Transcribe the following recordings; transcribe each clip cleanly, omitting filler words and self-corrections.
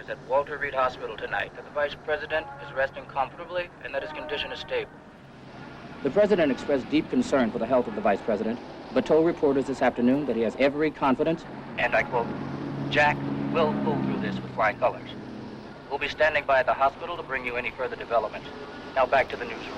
is at Walter Reed Hospital tonight, that the Vice President is resting comfortably and that his condition is stable. The President expressed deep concern for the health of the Vice President, but told reporters this afternoon that he has every confidence, and I quote, "Jack will pull through this with flying colors. We'll be standing by at the hospital to bring you any further developments. Now back to the newsroom."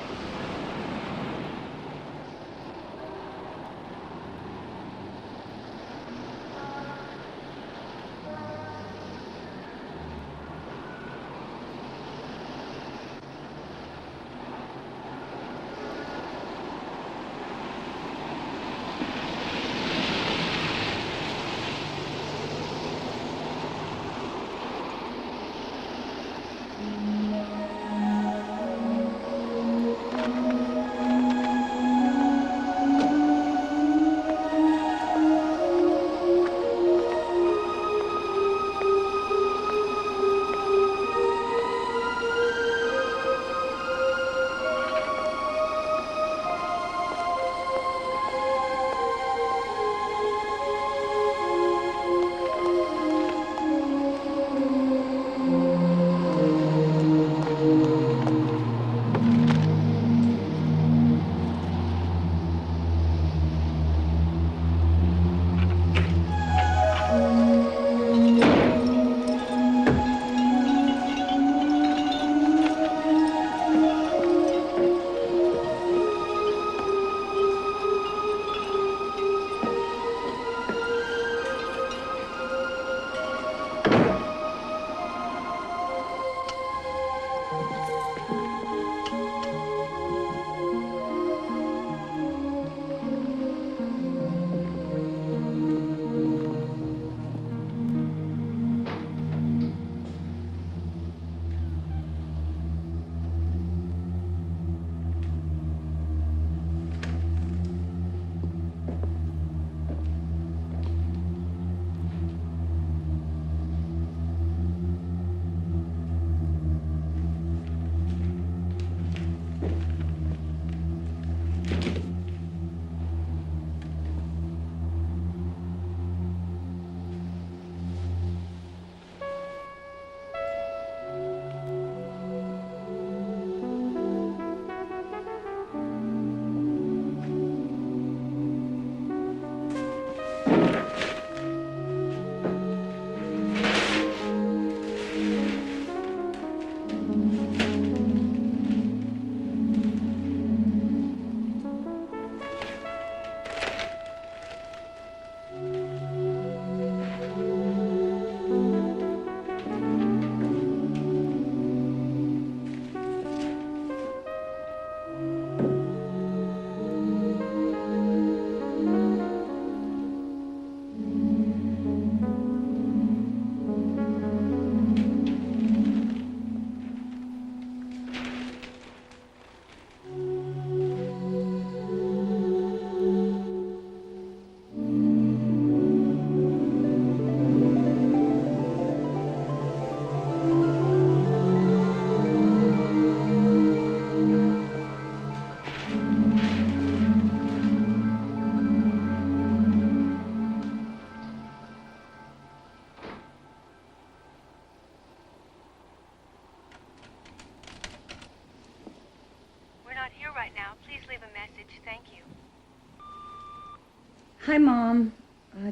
Hi, Mom.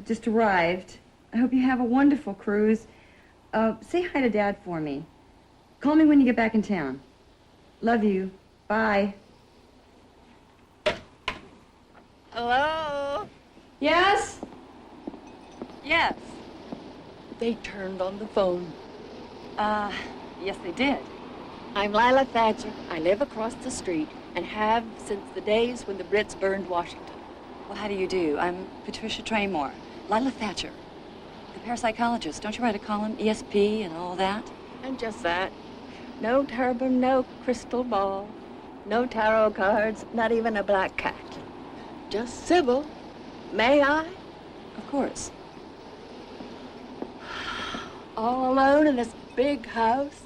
Just arrived. I hope you have a wonderful cruise. Say hi to Dad for me. Call me when you get back in town. Love you. Bye. Hello? Yes? Yes. They turned on the phone. Yes, they did. I'm Lila Thatcher. I live across the street and have since the days when the Brits burned Washington. Well, how do you do? I'm Patricia Traymore. Lila Thatcher. The parapsychologist. Don't you write a column? ESP and all that? And just that. No turban, no crystal ball, no tarot cards, not even a black cat. Just civil. May I? Of course. All alone in this big house?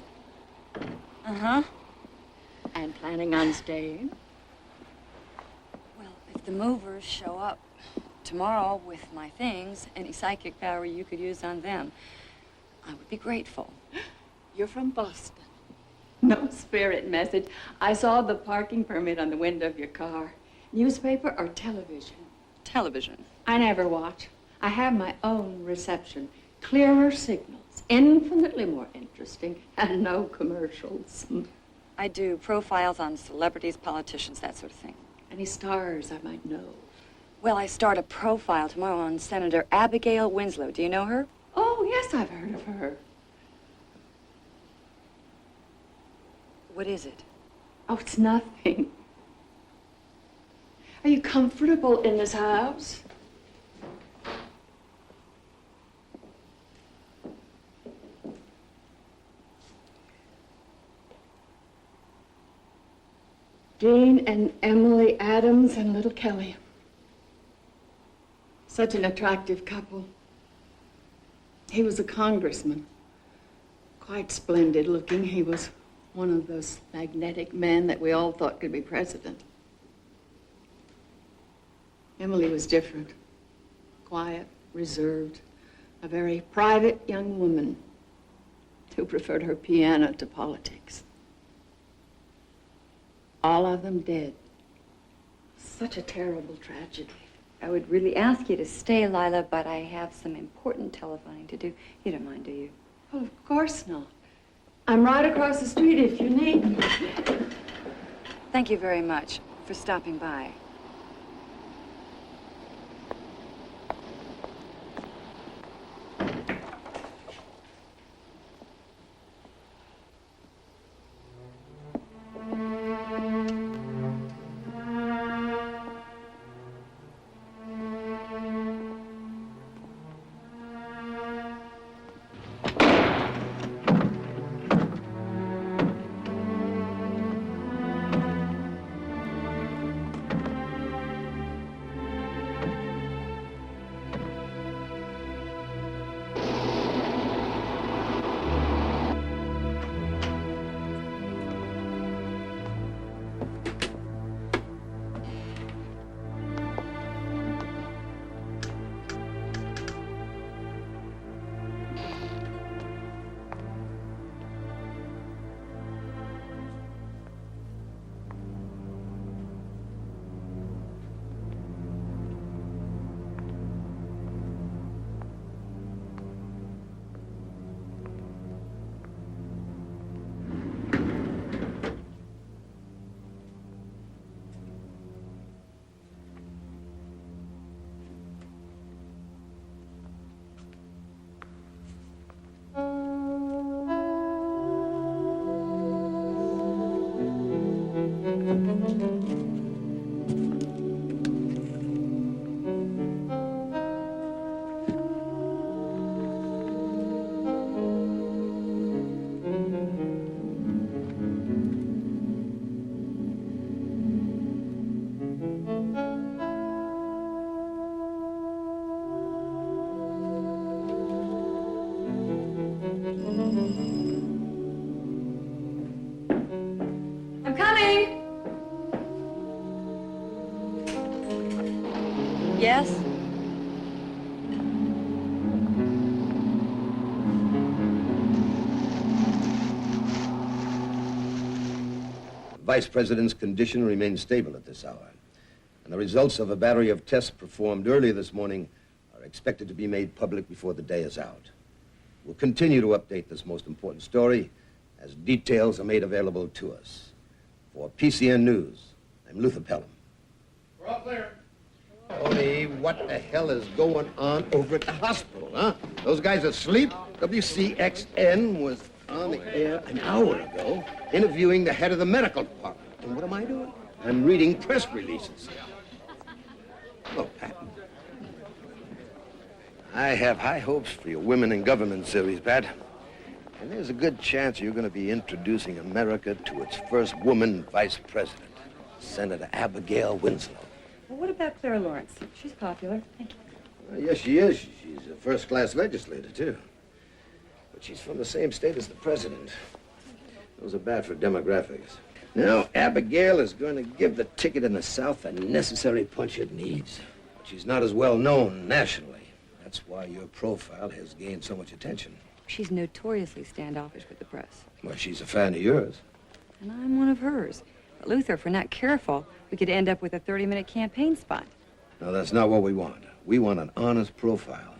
Uh-huh. And planning on staying? Well, if the movers show up tomorrow with my things, any psychic power you could use on them, I would be grateful. You're from Boston. No spirit message. I saw the parking permit on the window of your car. Newspaper or television? Television. I never watch. I have my own reception. Clearer signals, infinitely more interesting, and no commercials. I do profiles on celebrities, politicians, that sort of thing. Any stars I might know? Well, I start a profile tomorrow on Senator Abigail Winslow. Do you know her? Oh, yes, I've heard of her. What is it? Oh, it's nothing. Are you comfortable in this house? Dean and Emily Adams and little Kelly. Such an attractive couple. He was a congressman. Quite splendid looking. He was one of those magnetic men that we all thought could be president. Emily was different. Quiet, reserved. A very private young woman who preferred her piano to politics. All of them dead. Such a terrible tragedy. I would really ask you to stay, Lila, but I have some important telephoning to do. You don't mind, do you? Oh, of course not. I'm right across the street if you need me. Thank you very much for stopping by. Yes? The Vice President's condition remains stable at this hour, and the results of a battery of tests performed early this morning are expected to be made public before the day is out. We'll continue to update this most important story as details are made available to us. For PCN News, I'm Luther Pelham. We're all clear. Tony, what the hell is going on over at the hospital, huh? Those guys asleep? WCXN was on the air an hour ago interviewing the head of the medical department. And what am I doing? I'm reading press releases. Look, Pat, I have high hopes for your Women in Government series, Pat. And there's a good chance you're going to be introducing America to its first woman vice president, Senator Abigail Winslow. Well, what about Clara Lawrence? She's popular. Thank you. Yes, she is. She's a first-class legislator, too. But she's from the same state as the president. Those are bad for demographics. Now, Abigail is going to give the ticket in the South the necessary punch it needs. But she's not as well known nationally. That's why your profile has gained so much attention. She's notoriously standoffish with the press. Well, she's a fan of yours. And I'm one of hers. But Luther, if we're not careful, we could end up with a 30-minute campaign spot. No, that's not what we want. We want an honest profile.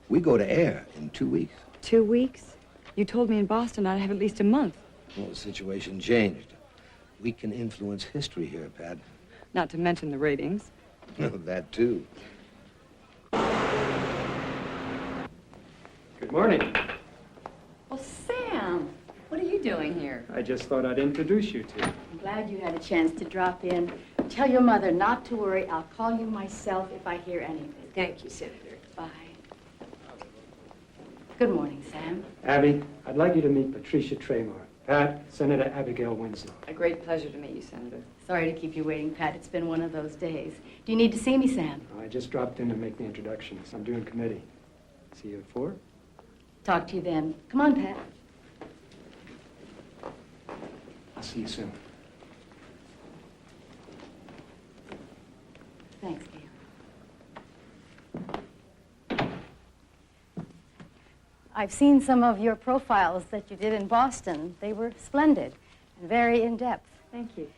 We go to air in 2 weeks. 2 weeks? You told me in Boston I'd have at least a month. Well, the situation changed. We can influence history here, Pat. Not to mention the ratings. That, too. Good morning. Well, Sam, what are you doing here? I just thought I'd introduce you to. I'm glad you had a chance to drop in. Tell your mother not to worry. I'll call you myself if I hear anything. Thank you, Senator. Bye. Good morning, Sam. Abby, I'd like you to meet Patricia Traymore. Pat, Senator Abigail Winslow. A great pleasure to meet you, Senator. Sorry to keep you waiting, Pat. It's been one of those days. Do you need to see me, Sam? I just dropped in to make the introductions. I'm doing committee. See you at 4? Talk to you then. Come on, Pat. I'll see you soon. Thanks, Gail. I've seen some of your profiles that you did in Boston. They were splendid and very in-depth. Thank you.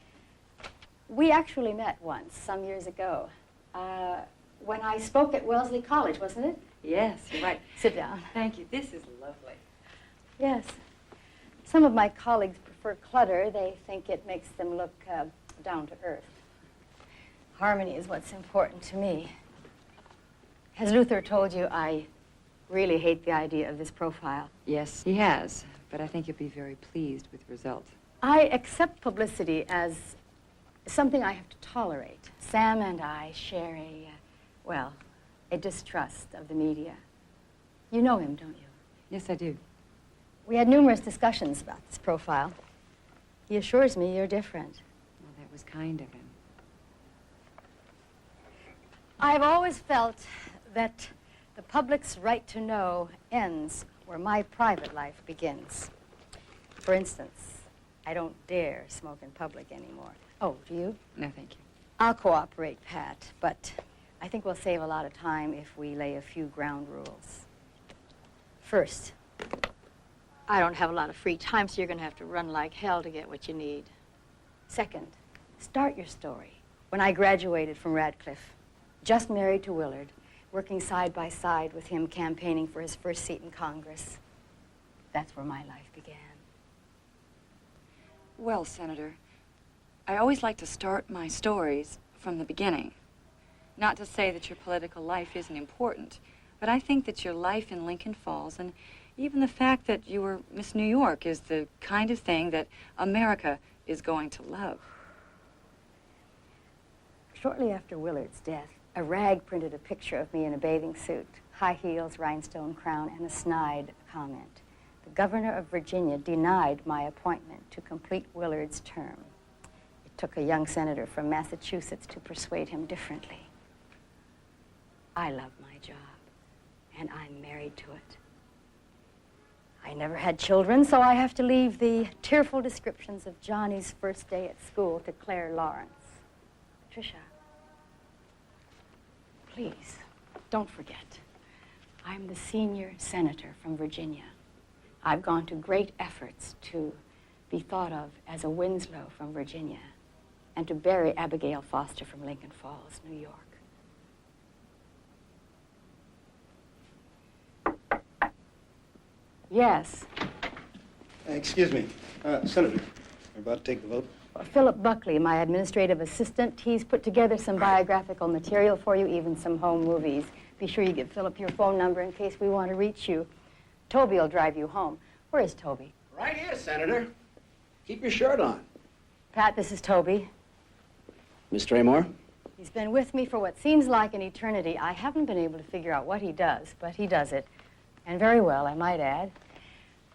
We actually met once, some years ago, when I spoke at Wellesley College, wasn't it? Yes, you're right. Sit down. Thank you. This is lovely. Yes. Some of my colleagues prefer clutter. They think it makes them look down to earth. Harmony is what's important to me. Has Luther told you I really hate the idea of this profile? Yes, he has. But I think you'll be very pleased with the result. I accept publicity as something I have to tolerate. Sam and I share a distrust of the media. You know him, don't you? Yes, I do. We had numerous discussions about this profile. He assures me you're different. Well, that was kind of him. I've always felt that the public's right to know ends where my private life begins. For instance, I don't dare smoke in public anymore. Oh, do you? No, thank you. I'll cooperate, Pat, but I think we'll save a lot of time if we lay a few ground rules. First, I don't have a lot of free time, so you're going to have to run like hell to get what you need. Second, start your story. When I graduated from Radcliffe, just married to Willard, working side by side with him campaigning for his first seat in Congress. That's where my life began. Well, Senator, I always like to start my stories from the beginning. Not to say that your political life isn't important, but I think that your life in Lincoln Falls and even the fact that you were Miss New York is the kind of thing that America is going to love. Shortly after Willard's death, a rag printed a picture of me in a bathing suit, high heels, rhinestone crown, and a snide comment. The governor of Virginia denied my appointment to complete Willard's term. It took a young senator from Massachusetts to persuade him differently. I love my job, and I'm married to it. I never had children, so I have to leave the tearful descriptions of Johnny's first day at school to Claire Lawrence. Patricia, please, don't forget, I'm the senior senator from Virginia. I've gone to great efforts to be thought of as a Winslow from Virginia and to bury Abigail Foster from Lincoln Falls, New York. Yes. Excuse me. Senator, we're about to take the vote. Philip Buckley, my administrative assistant, he's put together some biographical material for you, even some home movies. Be sure you give Philip your phone number in case we want to reach you. Toby will drive you home. Where is Toby? Right here, Senator. Keep your shirt on. Pat, this is Toby. Miss Traymore? He's been with me for what seems like an eternity. I haven't been able to figure out what he does, but he does it. And very well, I might add.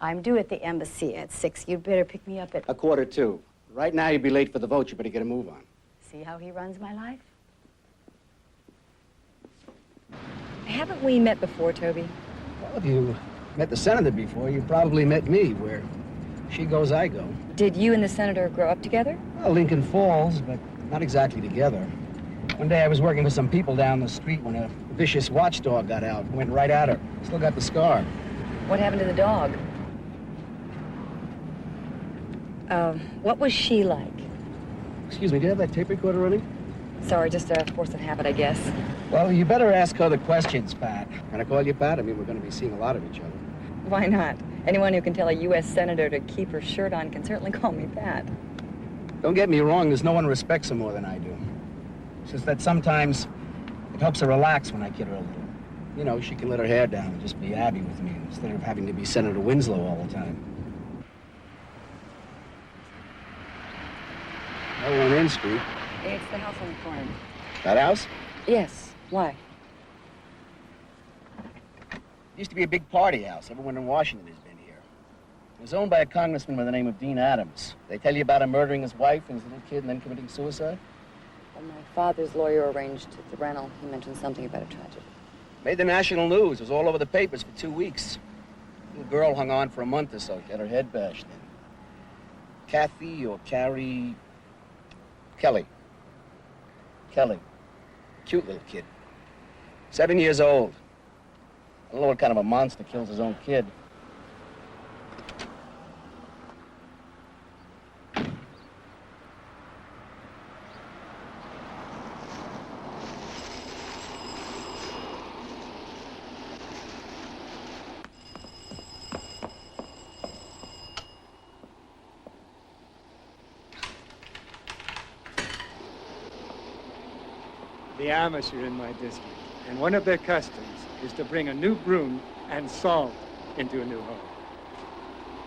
I'm due at the embassy at 6. You'd better pick me up at... 1:45. Right now, you'd be late for the vote. You better get a move on. See how he runs my life? Haven't we met before, Toby? Well, if you met the senator before, you probably met me. Where she goes, I go. Did you and the senator grow up together? Well, Lincoln Falls, but not exactly together. One day I was working with some people down the street when a vicious watchdog got out and went right at her. Still got the scar. What happened to the dog? What was she like? Excuse me, do you have that tape recorder running? Sorry, just a force of habit, I guess. Well, you better ask her the questions, Pat. Can I call you Pat? I mean, we're going to be seeing a lot of each other. Why not? Anyone who can tell a U.S. senator to keep her shirt on can certainly call me Pat. Don't get me wrong, there's no one who respects her more than I do. It's just that sometimes it helps her relax when I kid her a little. You know, she can let her hair down and just be Abby with me instead of having to be Senator Winslow all the time. No one in Street. It's the house on the corner. That house? Yes. Why? It used to be a big party house. Everyone in Washington has been here. It was owned by a congressman by the name of Dean Adams. They tell you about him murdering his wife and his little kid and then committing suicide? When my father's lawyer arranged the rental, he mentioned something about a tragedy. Made the national news. It was all over the papers for 2 weeks. The little girl hung on for a month or so. She had her head bashed in. Kathy or Carrie... Kelly. Kelly. Cute little kid. 7 years old. I don't know what kind of a monster kills his own kid. The Amish are in my district, and one of their customs is to bring a new broom and salt into a new home.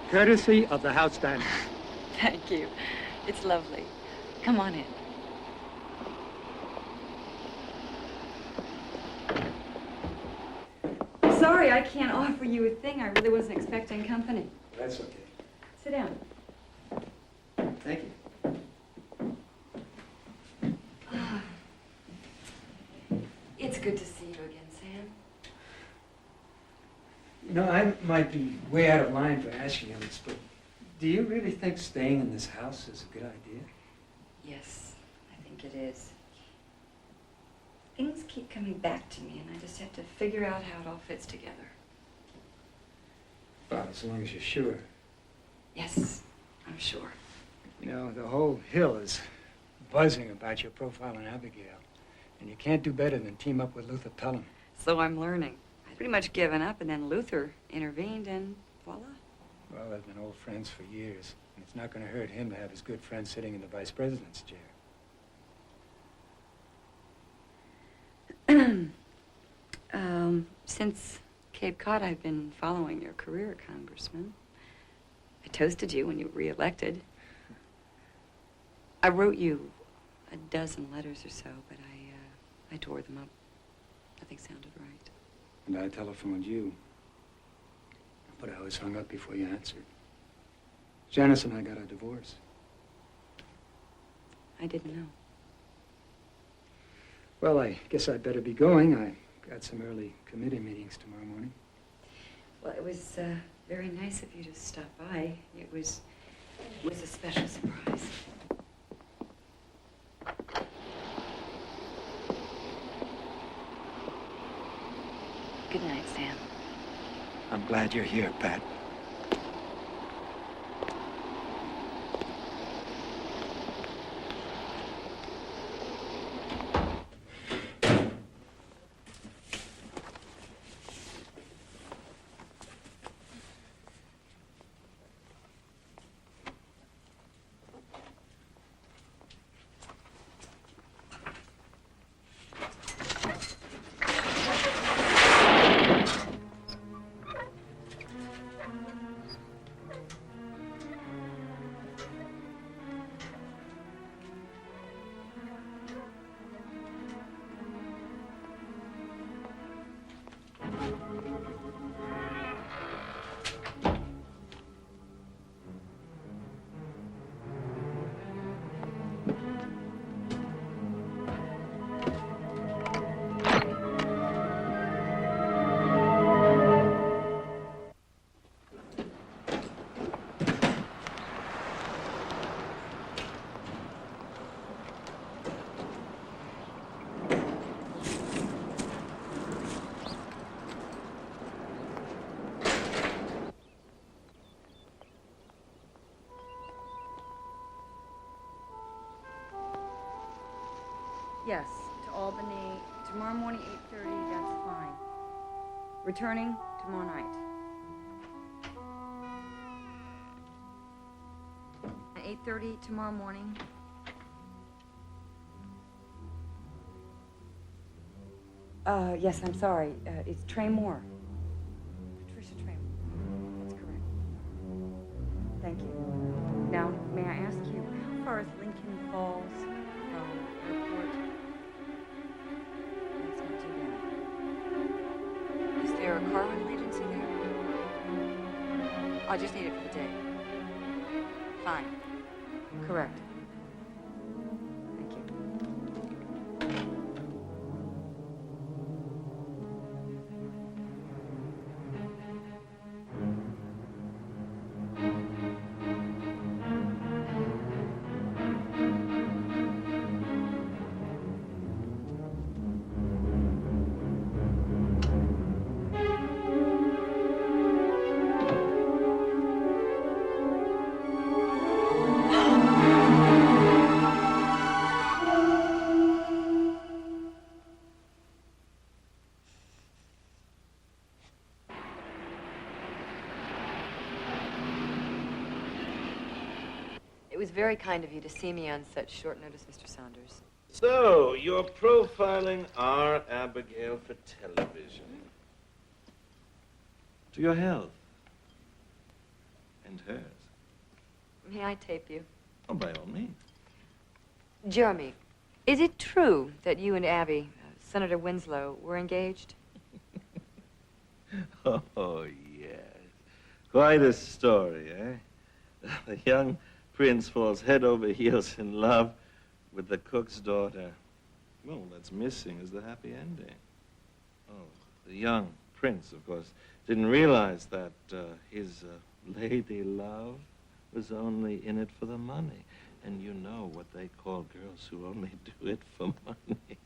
Courtesy of the house Daniels. Thank you. It's lovely. Come on in. Sorry, I can't offer you a thing. I really wasn't expecting company. That's okay. Sit down. Thank you. It's good to see you again, Sam. You know, I might be way out of line for asking you this, but do you really think staying in this house is a good idea? Yes, I think it is. Things keep coming back to me, and I just have to figure out how it all fits together. Well, as long as you're sure. Yes, I'm sure. You know, the whole hill is buzzing about your profile on Abigail. And you can't do better than team up with Luther Pelham. So I'm learning. I'd pretty much given up, and then Luther intervened, and voila. Well, they've been old friends for years. And it's not going to hurt him to have his good friend sitting in the vice president's chair. Since Cape Cod, I've been following your career, Congressman. I toasted you when you were reelected. I wrote you a dozen letters or so, but I tore them up. Nothing sounded right. And I telephoned you. But I was hung up before you answered. Janice and I got a divorce. I didn't know. Well, I guess I'd better be going. I got some early committee meetings tomorrow morning. Well, it was very nice of you to stop by. It was a special surprise. Good night, Sam. I'm glad you're here, Pat. Yes, to Albany, tomorrow morning, 8:30, that's fine. Returning tomorrow night. At 8:30 tomorrow morning. Yes, I'm sorry. It's Traymore. Patricia Traymore. That's correct. Thank you. Now, may I ask you, how far is Lincoln Falls from airport? That's not too bad. Is there a car rental agency there? I just need it for the day. Fine. Correct. Thank you. It was very kind of you to see me on such short notice, Mr. Saunders. So, you're profiling our Abigail for television. To your health. And hers. May I tape you? Oh, by all means. Jeremy, is it true that you and Abby, Senator Winslow, were engaged? Oh, yes. Quite a story, eh? The young prince falls head over heels in love with the cook's daughter. Well, that's missing is the happy ending. Oh, the young prince, of course, didn't realize that his lady love was only in it for the money. And you know what they call girls who only do it for money.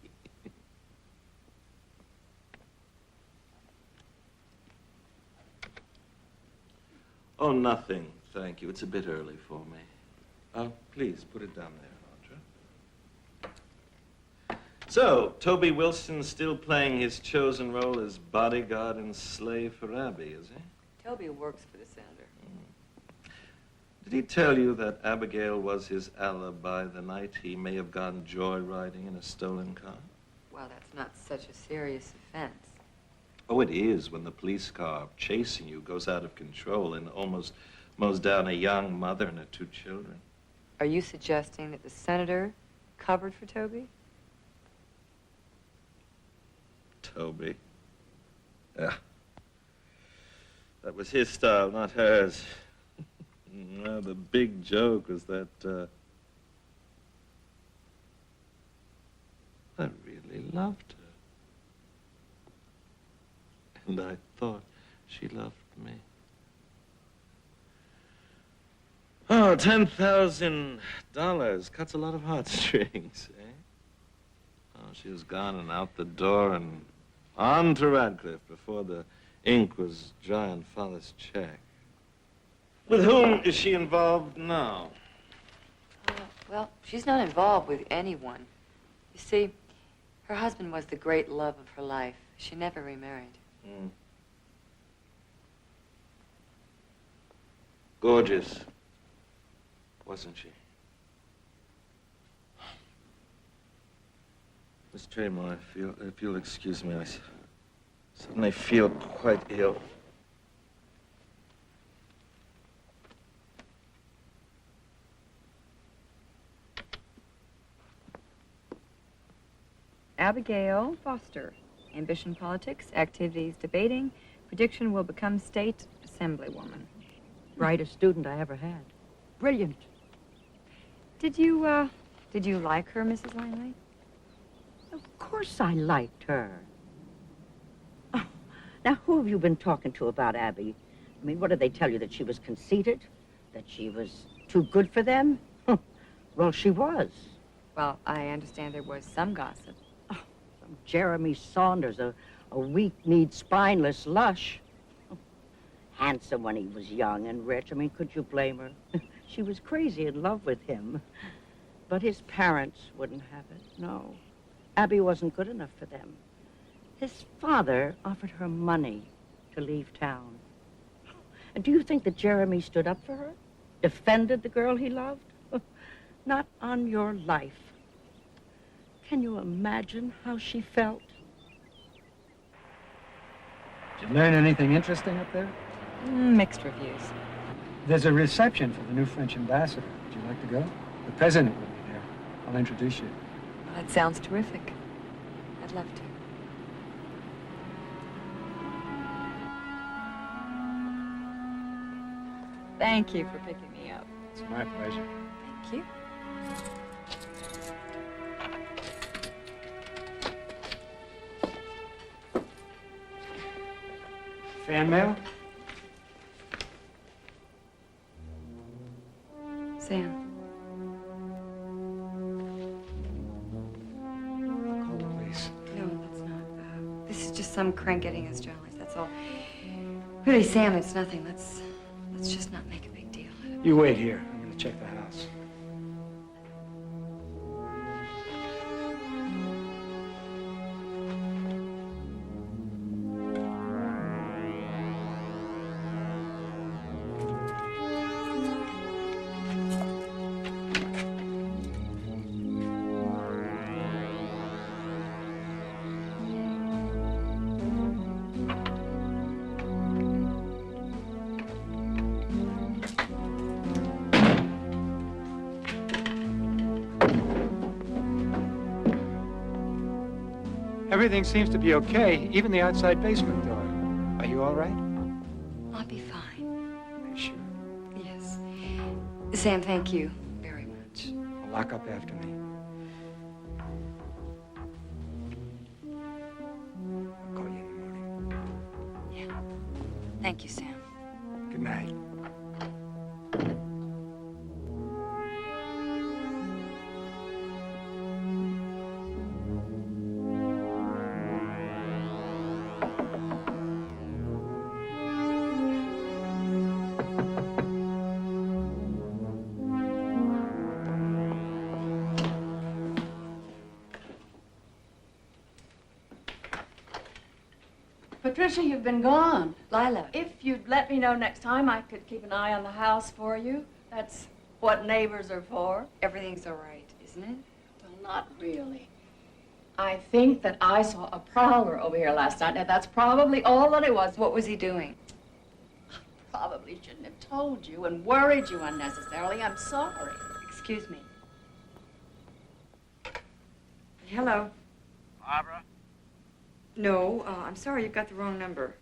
Oh, nothing, thank you. It's a bit early for me. Please, put it down there, Audra. So, Toby Wilson's still playing his chosen role as bodyguard and slave for Abby, is he? Toby works for the senator. Did he tell you that Abigail was his alibi the night he may have gone joyriding in a stolen car? Well, that's not such a serious offense. Oh, it is when the police car chasing you goes out of control and almost mows down a young mother and her 2 children. Are you suggesting that the senator covered for Toby? Toby? Yeah. That was his style, not hers. No, the big joke was that, I really loved her. And I thought she loved me. Oh, $10,000 cuts a lot of heartstrings, eh? Oh, she was gone and out the door and on to Radcliffe before the ink was dry on father's check. With whom is she involved now? Well, she's not involved with anyone. You see, her husband was the great love of her life. She never remarried. Gorgeous, wasn't she? Miss Traymore, if you'll excuse me, I suddenly feel quite ill. Abigail Foster. Ambition politics, activities debating. Prediction will become state assemblywoman. Brightest student I ever had. Brilliant. Did you like her, Mrs. Langley? Of course I liked her. Oh, now, who have you been talking to about Abby? I mean, what did they tell you, that she was conceited? That she was too good for them? Well, she was. Well, I understand there was some gossip. Oh, some Jeremy Saunders, a weak-kneed, spineless lush. Oh, handsome when he was young and rich. I mean, could you blame her? She was crazy in love with him. But his parents wouldn't have it, no. Abby wasn't good enough for them. His father offered her money to leave town. And do you think that Jeremy stood up for her? Defended the girl he loved? Not on your life. Can you imagine how she felt? Did you learn anything interesting up there? Mixed reviews. There's a reception for the new French ambassador. Would you like to go? The president will be there. I'll introduce you. Well, that sounds terrific. I'd love to. Thank you for picking me up. It's my pleasure. Thank you. Fan mail? Sam. I'll call the police. No, that's not. This is just some crank getting us jealous, that's all. Really, Sam, it's nothing. Let's just not make a big deal. You wait here. I'm going to check the house. Everything seems to be okay, even the outside basement door. Are you all right? I'll be fine. Are you sure? Yes. Sam, thank you very much. I'll lock up after me. I'll call you in the morning. Yeah. Thank you, Sam. Good night. Patricia, you've been gone. Lila. If you'd let me know next time, I could keep an eye on the house for you. That's what neighbors are for. Everything's all right, isn't it? Well, not really. I think that I saw a prowler over here last night. Now, that's probably all that it was. What was he doing? I probably shouldn't have told you and worried you unnecessarily. I'm sorry. Excuse me. Hello. Barbara? No, I'm sorry, you've got the wrong number.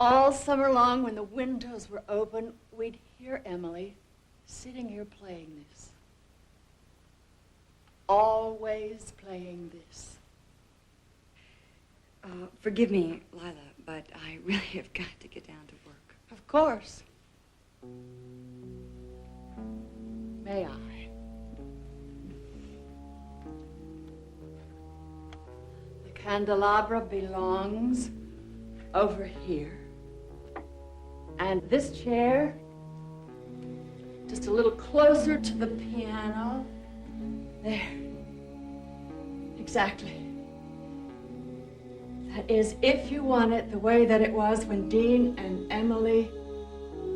All summer long, when the windows were open, we'd hear Emily sitting here playing this. Always playing this. Forgive me, Lila, but I really have got to get down to work. Of course. May I? The candelabra belongs over here. And this chair, just a little closer to the piano. There. Exactly. That is, if you want it the way that it was when Dean and Emily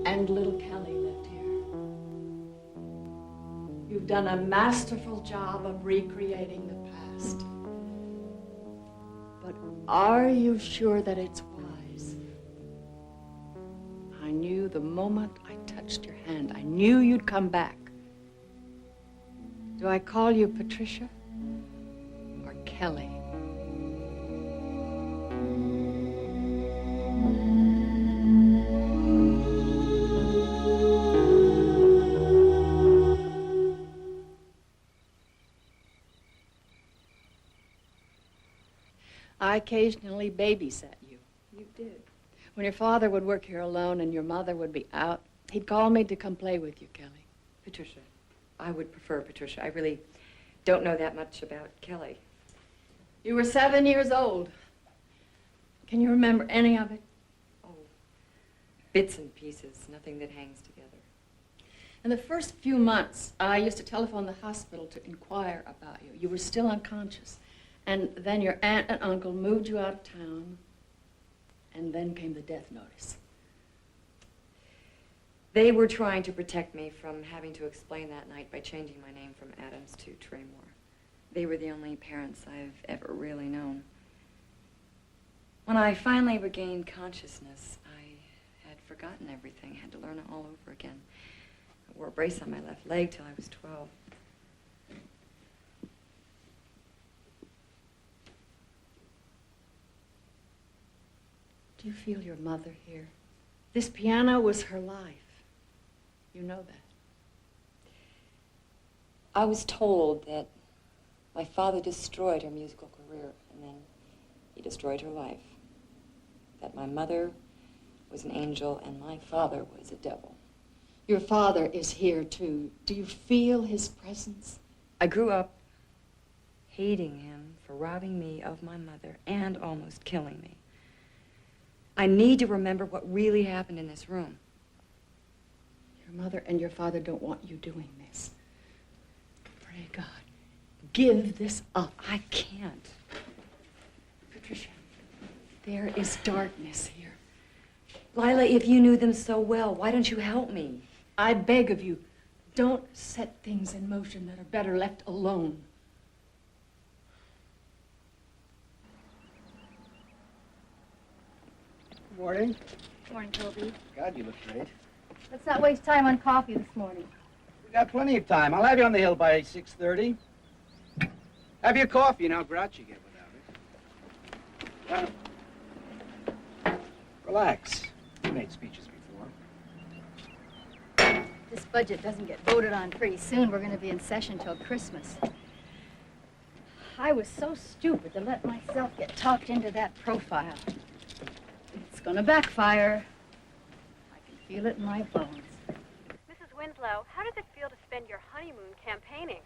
and little Kelly lived here. You've done a masterful job of recreating the past. But are you sure that it's wise? I knew the moment I touched your hand, I knew you'd come back. Do I call you Patricia or Kelly? I occasionally babysat you. You did. When your father would work here alone and your mother would be out He'd called me to come play with you, Kelly. Patricia. I would prefer Patricia. I really don't know that much about Kelly. You were 7 years old. Can you remember any of it? Oh, bits and pieces, nothing that hangs together. In the first few months, I used to telephone the hospital to inquire about you. You were still unconscious. And then your aunt and uncle moved you out of town. And then came the death notice. They were trying to protect me from having to explain that night by changing my name from Adams to Traymore. They were the only parents I've ever really known. When I finally regained consciousness, I had forgotten everything. I had to learn it all over again. I wore a brace on my left leg till I was 12. Do you feel your mother here? This piano was her life. You know that. I was told that my father destroyed her musical career, and then he destroyed her life. That my mother was an angel and my father was a devil. Your father is here, too. Do you feel his presence? I grew up hating him for robbing me of my mother and almost killing me. I need to remember what really happened in this room. Your mother and your father don't want you doing this. Pray God, give this up. I can't. Patricia, there is darkness here. Lila, if you knew them so well, why don't you help me? I beg of you, don't set things in motion that are better left alone. Morning. Morning, Toby. God, you look great. Let's not waste time on coffee this morning. We got plenty of time. I'll have you on the hill by 6:30. Have your coffee, and how grouchy you get without it. Relax. You made speeches before. This budget doesn't get voted on pretty soon. We're going to be in session till Christmas. I was so stupid to let myself get talked into that profile. It's going to backfire. I can feel it in my bones. Mrs. Winslow, how does it feel to spend your honeymoon campaigning?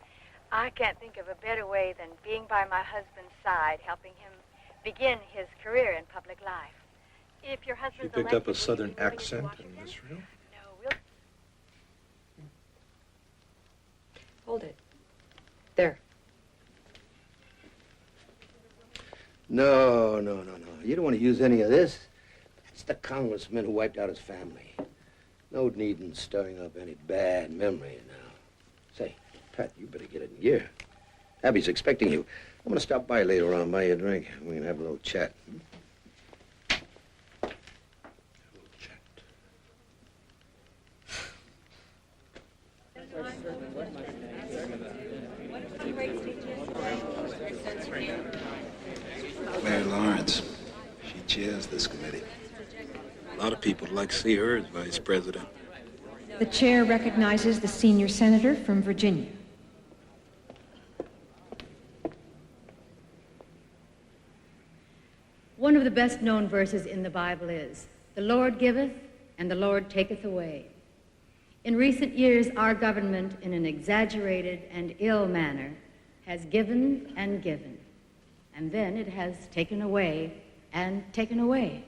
I can't think of a better way than being by my husband's side, helping him begin his career in public life. If your husband's She picked up a southern accent in this room. No, we'll... Hold it. There. No. You don't want to use any of this. That's the congressman who wiped out his family. No need in stirring up any bad memory now. Say, Pat, you better get it in gear. Abby's expecting you. I'm going to stop by later on, buy you a drink. We can have a little chat. Mary Lawrence, she chairs this committee. A lot of people would like to see her as vice president. The chair recognizes the senior senator from Virginia. One of the best-known verses in the Bible is, "The Lord giveth, and the Lord taketh away." In recent years, our government, in an exaggerated and ill manner, has given and given, and then it has taken away and taken away.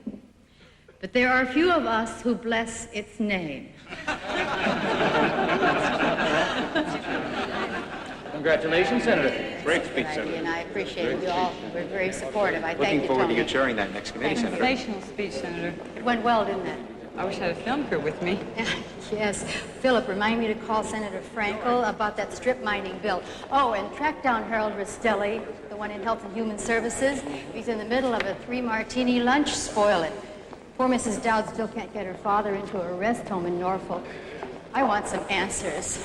But there are few of us who bless its name. Congratulations, Senator. Great speech, Senator. And I appreciate you all. We're very supportive. I thank Looking you, forward to Tony. you chairing that next committee, Senator. Sensational speech, Senator. It went well, didn't it? I wish I had a film crew with me. Yes. Philip, remind me to call Senator Frankel about that strip mining bill. Oh, and track down Harold Rastelli, the one in Health and Human Services. He's in the middle of a 3-martini lunch. Spoil it. Poor Mrs. Dowd still can't get her father into a rest home in Norfolk. I want some answers.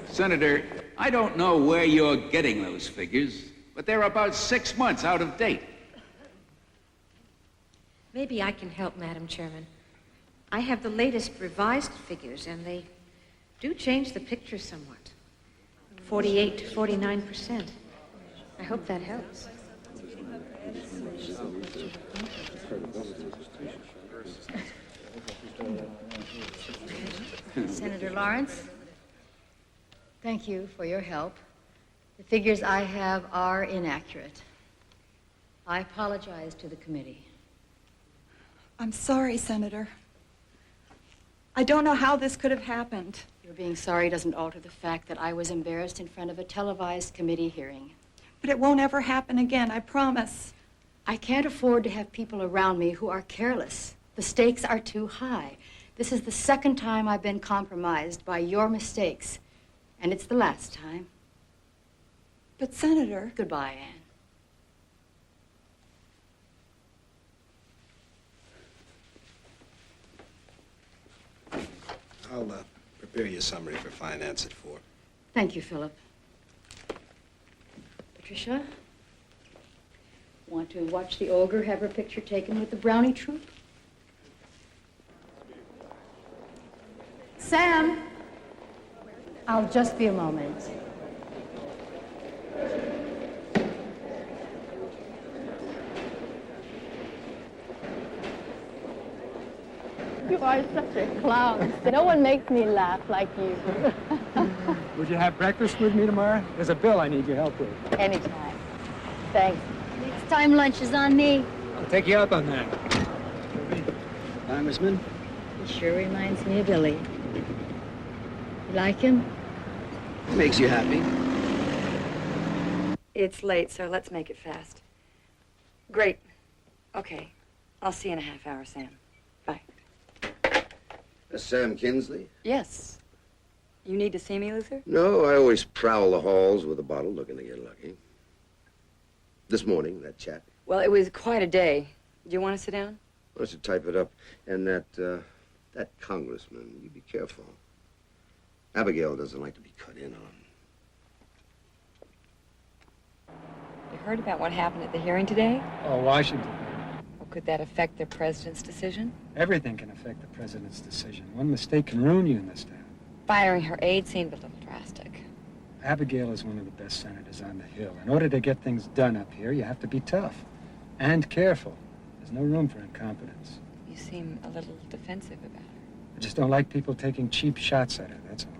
Senator, I don't know where you're getting those figures, but they're about 6 months out of date. Maybe I can help, Madam Chairman. I have the latest revised figures, and they do change the picture somewhat. 48 to 49%. I hope that helps. Lawrence, thank you for your help. The figures I have are inaccurate. I apologize to the committee. I'm sorry, Senator. I don't know how this could have happened. Your being sorry doesn't alter the fact that I was embarrassed in front of a televised committee hearing. But it won't ever happen again, I promise. I can't afford to have people around me who are careless. The stakes are too high. This is the second time I've been compromised by your mistakes, and it's the last time. But, Senator... Goodbye, Anne. I'll prepare your summary for finance at 4. Thank you, Philip. Patricia, want to watch the ogre have her picture taken with the brownie troupe? Sam! I'll just be a moment. You are such a clown. No one makes me laugh like you. Would you have breakfast with me tomorrow? There's a bill I need your help with. Anytime. Thanks. Next time lunch is on me. I'll take you up on that. Congressman? He sure reminds me of Billy. You like him? Makes you happy. It's late, so let's make it fast. Great. Okay. I'll see you in a half hour, Sam. Bye. Sam Kinsley? Yes. You need to see me, Luther? No, I always prowl the halls with a bottle looking to get lucky. This morning, that chat. Well, it was quite a day. Do you want to sit down? I should type it up. And that congressman, you be careful. Abigail doesn't like to be cut in on. You heard about what happened at the hearing today? Oh, Washington. Well, could that affect the president's decision? Everything can affect the president's decision. One mistake can ruin you in this town. Firing her aide seemed a little drastic. Abigail is one of the best senators on the Hill. In order to get things done up here, you have to be tough and careful. There's no room for incompetence. You seem a little defensive about her. I just don't like people taking cheap shots at her, that's all.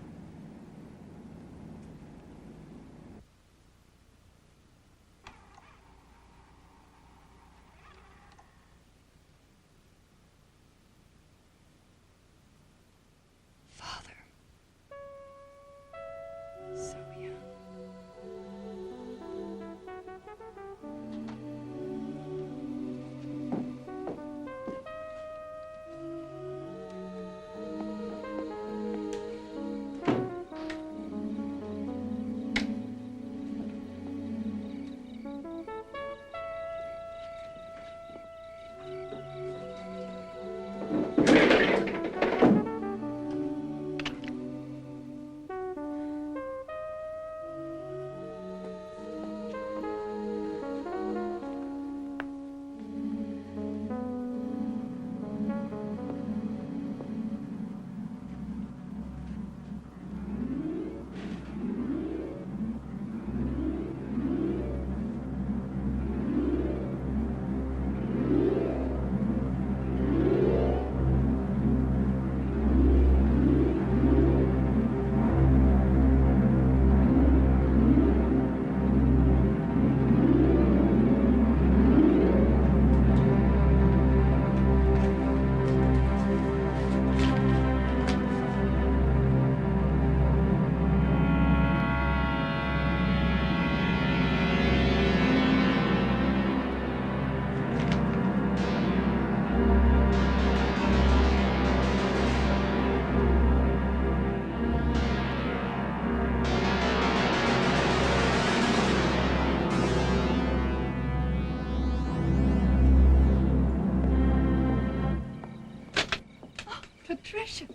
Patricia,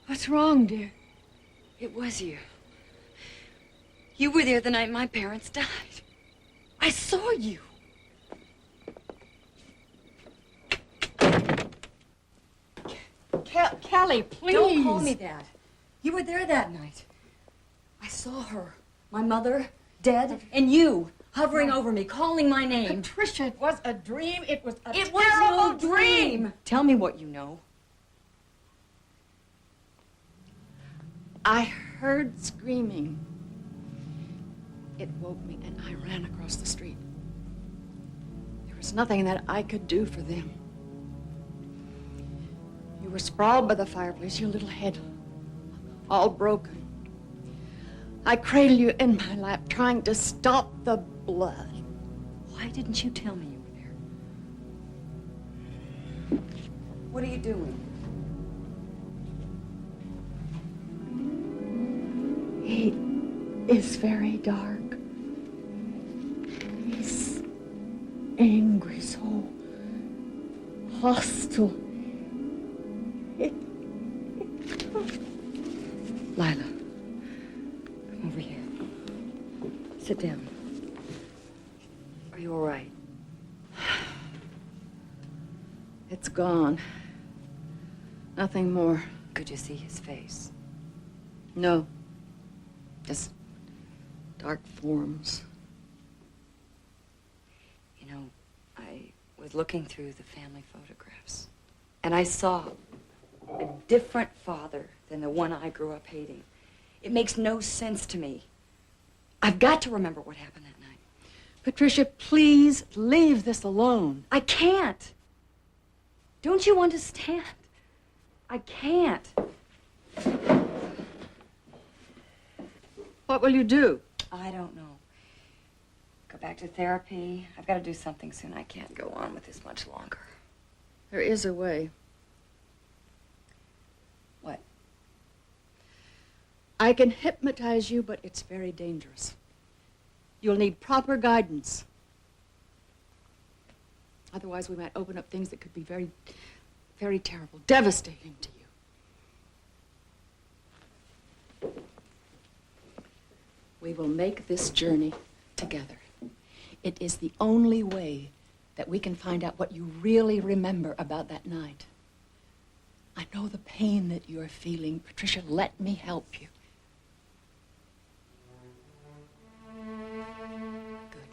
what's wrong, dear? It was you. You were there the night my parents died. I saw you. Callie, please. Don't call me that. You were there that night. I saw her, my mother, dead, and you hovering over me, calling my name. Patricia, it was a dream. It was a It was no dream. Tell me what you know. I heard screaming. It woke me, and I ran across the street. There was nothing that I could do for them. You were sprawled by the fireplace, your little head all broken. I cradled you in my lap, trying to stop the blood. Why didn't you tell me you were there? What are you doing? He is very dark. He's angry, so hostile. Lila, come over here. Sit down. Are you all right? It's gone. Nothing more. Could you see his face? No. Just dark forms. You know, I was looking through the family photographs, and I saw a different father than the one I grew up hating. It makes no sense to me. I've got to remember what happened that night. Patricia, please leave this alone. I can't. Don't you understand? I can't. What will you do? I don't know. Go back to therapy. I've got to do something soon. I can't go on with this much longer. There is a way. What? I can hypnotize you, but it's very dangerous. You'll need proper guidance. Otherwise, we might open up things that could be very, very terrible, devastating to you. We will make this journey together. It is the only way that we can find out what you really remember about that night. I know the pain that you're feeling. Patricia, let me help you. Good.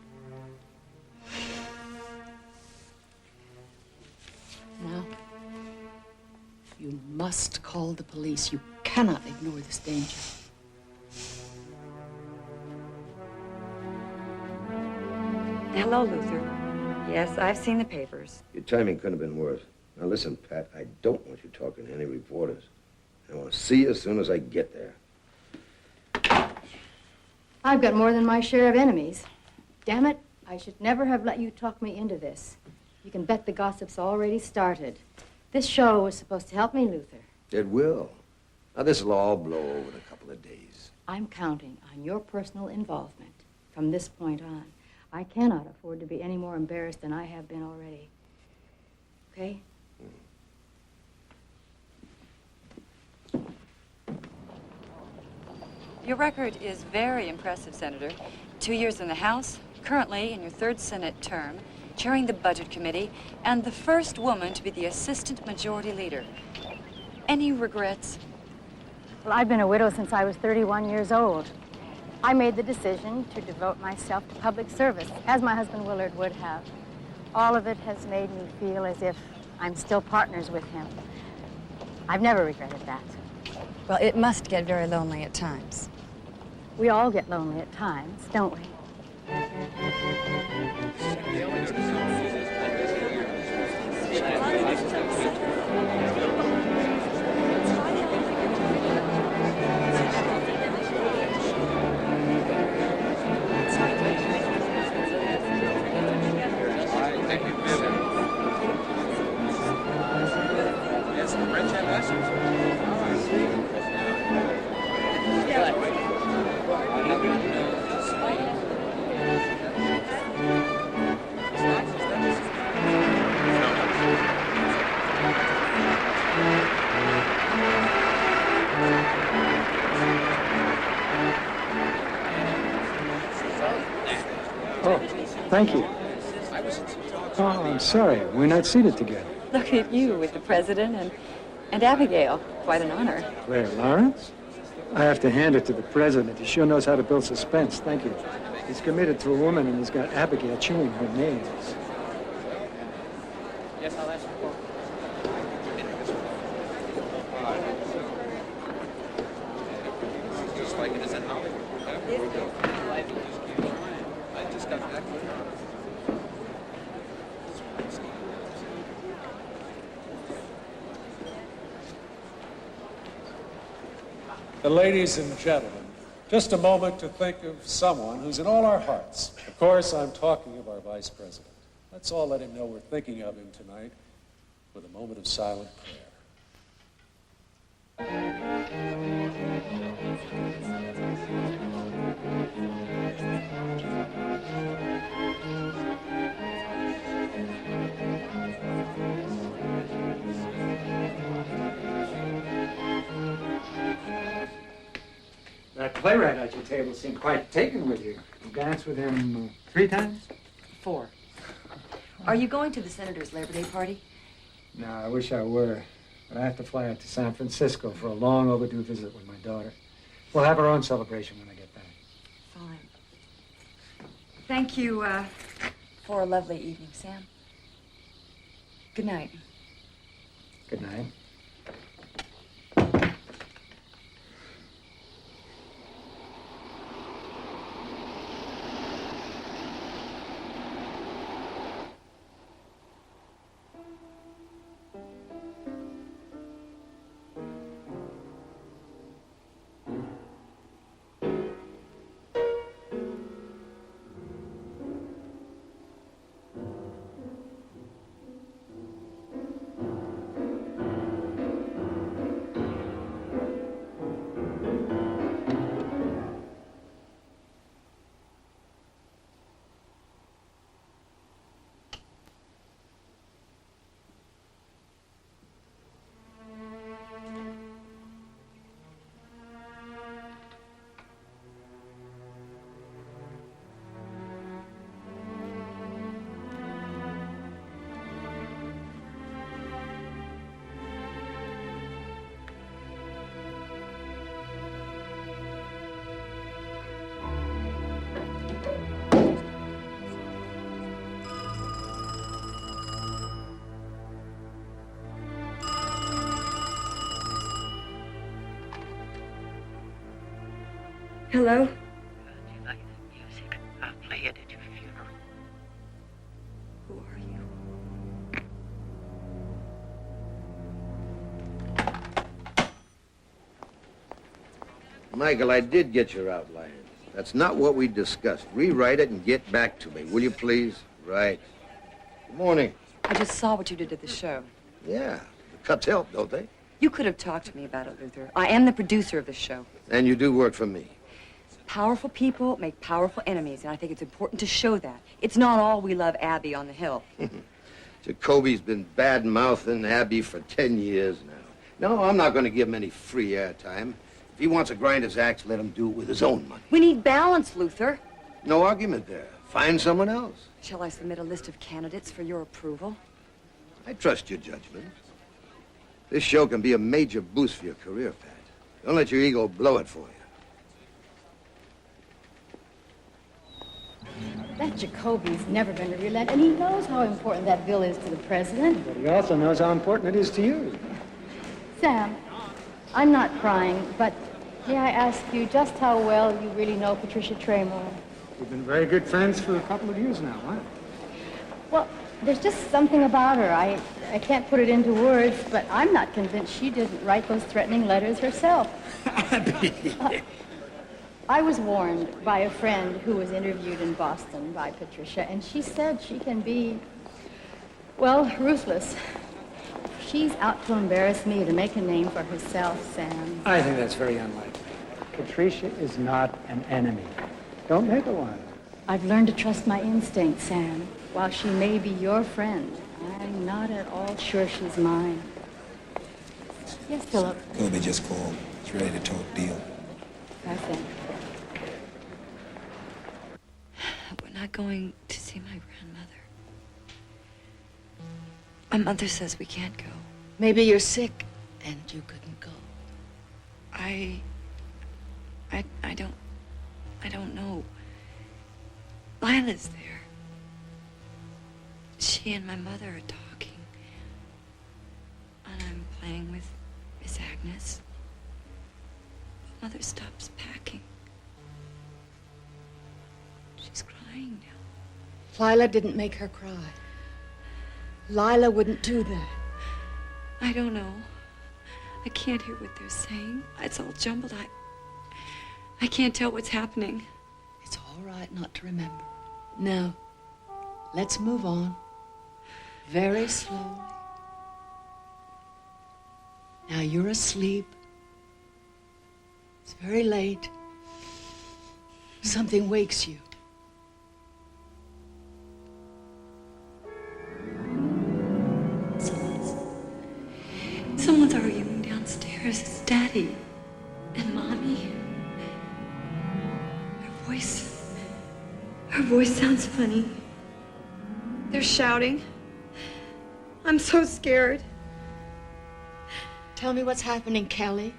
Now, you must call the police. You cannot ignore this danger. Hello, Luther. Yes, I've seen the papers. Your timing couldn't have been worse. Now listen, Pat, I don't want you talking to any reporters. I want to see you as soon as I get there. I've got more than my share of enemies. Damn it, I should never have let you talk me into this. You can bet the gossip's already started. This show was supposed to help me, Luther. It will. Now this'll all blow over in a couple of days. I'm counting on your personal involvement from this point on. I cannot afford to be any more embarrassed than I have been already. Okay? Your record is very impressive, Senator. 2 years in the House, currently in your third Senate term, chairing the Budget Committee, and the first woman to be the Assistant Majority Leader. Any regrets? Well, I've been a widow since I was 31 years old. I made the decision to devote myself to public service, as my husband Willard would have. All of it has made me feel as if I'm still partners with him. I've never regretted that. Well, it must get very lonely at times. We all get lonely at times, don't we? Thank you. Oh, I'm sorry. We're not seated together. Look at you with the president and Abigail. Quite an honor. Claire Lawrence? I have to hand it to the president. He sure knows how to build suspense. Thank you. He's committed to a woman and he's got Abigail chewing her nails. Yes, I'll ask you. like it is in Hollywood. I just got back. Ladies and gentlemen, just a moment to think of someone who's in all our hearts. Of course, I'm talking of our Vice President. Let's all let him know we're thinking of him tonight with a moment of silent prayer. That playwright at your table seemed quite taken with you. You danced with him 3 times? 4. Are you going to the Senator's Labor Day party? No, I wish I were. But I have to fly out to San Francisco for a long overdue visit with my daughter. We'll have our own celebration when I get back. Fine. Thank you for a lovely evening, Sam. Good night. Good night. Hello? Do you like the music? I'll play it at your funeral. Who are you? Michael, I did get your outline. That's not what we discussed. Rewrite it and get back to me, will you please? Right. Good morning. I just saw what you did at the show. Yeah, the cuts help, don't they? You could have talked to me about it, Luther. I am the producer of the show. And you do work for me. Powerful people make powerful enemies, and I think it's important to show that. It's not all we love Abby on the Hill. Jacoby's been bad-mouthing Abby for 10 years now. No, I'm not going to give him any free airtime. If he wants to grind his axe, let him do it with his own money. We need balance, Luther. No argument there. Find someone else. Shall I submit a list of candidates for your approval? I trust your judgment. This show can be a major boost for your career, Pat. Don't let your ego blow it for you. That Jacoby's never going to relent, and he knows how important that bill is to the president. But he also knows how important it is to you. Sam, I'm not crying, but may I ask you just how well you really know Patricia Traymore? We've been very good friends for a couple of years now, huh? Well, there's just something about her. I can't put it into words, but I'm not convinced she didn't write those threatening letters herself. I was warned by a friend who was interviewed in Boston by Patricia, and she said she can be, well, ruthless. She's out to embarrass me to make a name for herself, Sam. I think that's very unlikely. Patricia is not an enemy. Don't make her one. I've learned to trust my instincts, Sam. While she may be your friend, I'm not at all sure she's mine. Yes, Philip? Kobe just called. He's ready to talk deal. I think. We're not going to see my grandmother. My mother says we can't go. Maybe you're sick and you couldn't go. I don't know. Lila's there. She and my mother are talking. And I'm playing with Miss Agnes. Mother stops packing. She's crying now. Lila didn't make her cry. Lila wouldn't do that. I don't know. I can't hear what they're saying. It's all jumbled. I can't tell what's happening. It's all right not to remember. Now, let's move on. Very slowly. Now you're asleep. It's very late. Something wakes you. Someone's arguing downstairs. It's Daddy and Mommy. Her voice sounds funny. They're shouting. I'm so scared. Tell me what's happening, Kelly.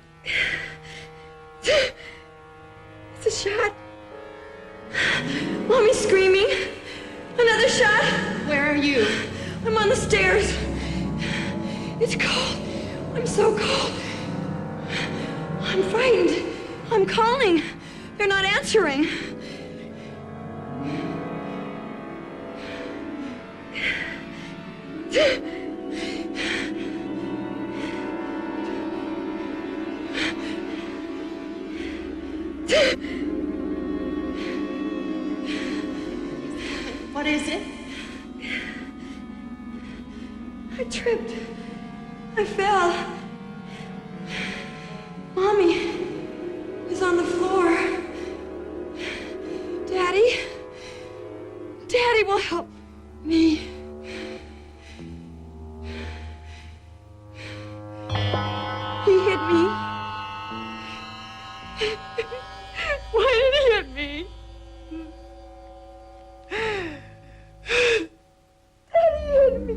It's a shot. Mommy's screaming. Another shot. Where are you? I'm on the stairs. It's cold. I'm so cold. I'm frightened. I'm calling. They're not answering. What is it? I tripped. I fell. Mommy is on the floor. Daddy will help me. He hit me. Why did he hit me? Daddy hit me.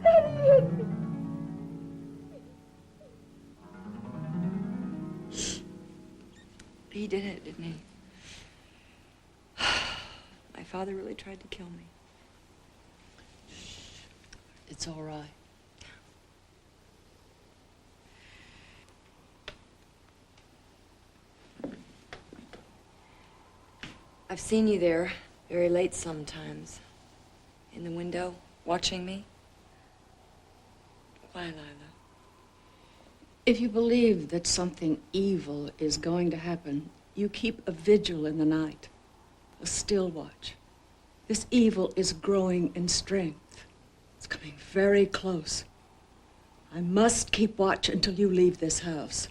Daddy hit me. He did it, didn't he? My father really tried to kill me. It's all right. I've seen you there, very late sometimes. In the window, watching me. Why, Lila? If you believe that something evil is going to happen, you keep a vigil in the night, a still watch. This evil is growing in strength. It's coming very close. I must keep watch until you leave this house.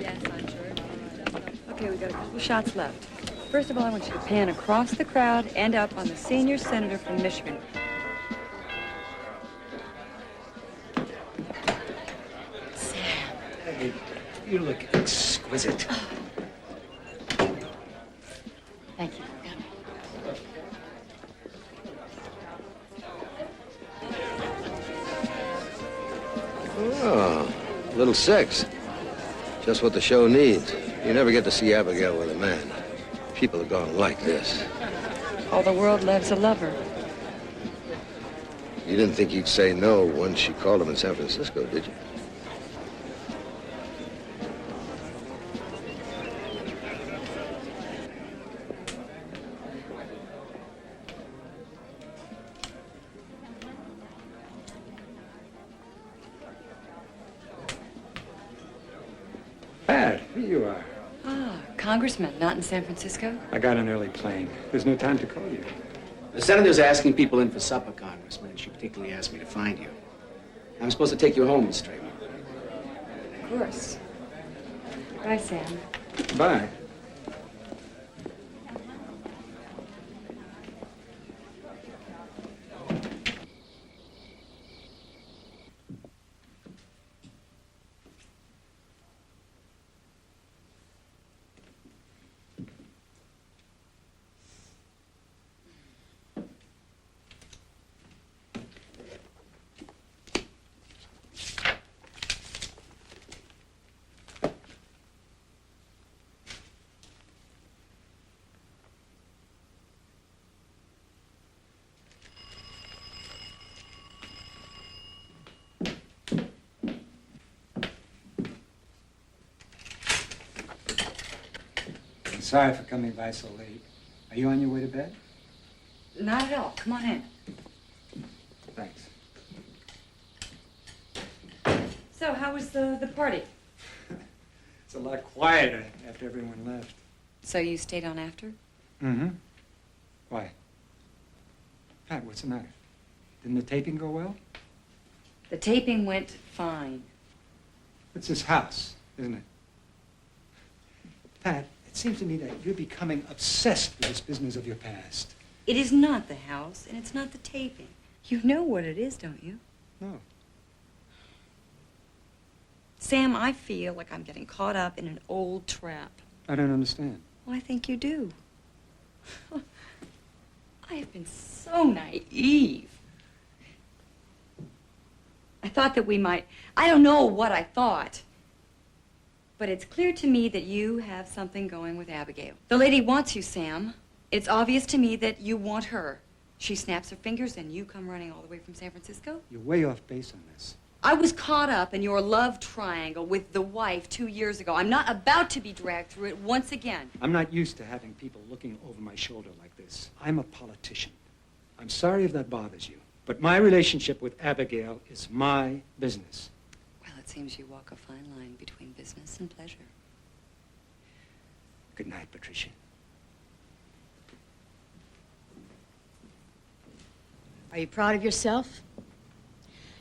Yes, I'm sure. Okay, we got a couple shots left. First of all, I want you to pan across the crowd and up on the senior senator from Michigan. Hey, you look exquisite. Thank you. Oh, little sex. Just what the show needs. You never get to see Abigail with a man. People are going like this. All the world loves a lover. You didn't think you'd say no once she called him in San Francisco, did you? Pat, here you are. Ah, Congressman, not in San Francisco? I got an early plane. There's no time to call you. The senator's asking people in for supper, Congressman, and she particularly asked me to find you. I'm supposed to take you home, Miss Traymore. Of course. Bye, Sam. Bye. sorry for coming by so late. Are you on your way to bed? Not at all. Come on in. Thanks. So, how was the party? It's a lot quieter after everyone left. So you stayed on after? Mm-hmm. Why? Pat, what's the matter? Didn't the taping go well? The taping went fine. It's this house, isn't it? Pat, it seems to me that you're becoming obsessed with this business of your past. It is not the house, and it's not the taping. You know what it is, don't you? No. Sam, I feel like I'm getting caught up in an old trap. I don't understand. Well, I think you do. I have been so naive. I thought that we might... I don't know what I thought. But it's clear to me that you have something going with Abigail. The lady wants you, Sam. It's obvious to me that you want her. She snaps her fingers and you come running all the way from San Francisco? You're way off base on this. I was caught up in your love triangle with the wife 2 years ago. I'm not about to be dragged through it once again. I'm not used to having people looking over my shoulder like this. I'm a politician. I'm sorry if that bothers you, but my relationship with Abigail is my business. Well, it seems you walk a fine line between business and pleasure. Good night, Patricia. Are you proud of yourself?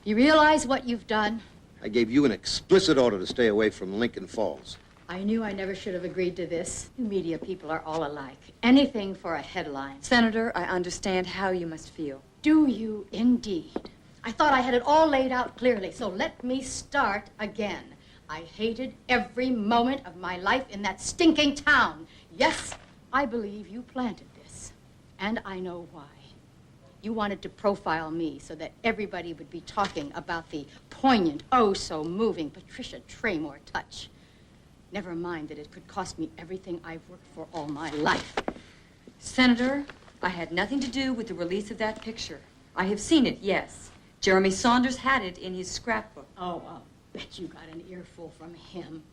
You realize what you've done? I gave you an explicit order to stay away from Lincoln Falls. I knew I never should have agreed to this. You media people are all alike. Anything for a headline. Senator, I understand how you must feel. Do you indeed? I thought I had it all laid out clearly, so let me start again. I hated every moment of my life in that stinking town. Yes, I believe you planted this, and I know why. You wanted to profile me so that everybody would be talking about the poignant, oh so moving Patricia Traymore touch. Never mind that it could cost me everything I've worked for all my life. Senator, I had nothing to do with the release of that picture. I have seen it, yes. Jeremy Saunders had it in his scrapbook. Oh, I'll bet you got an earful from him.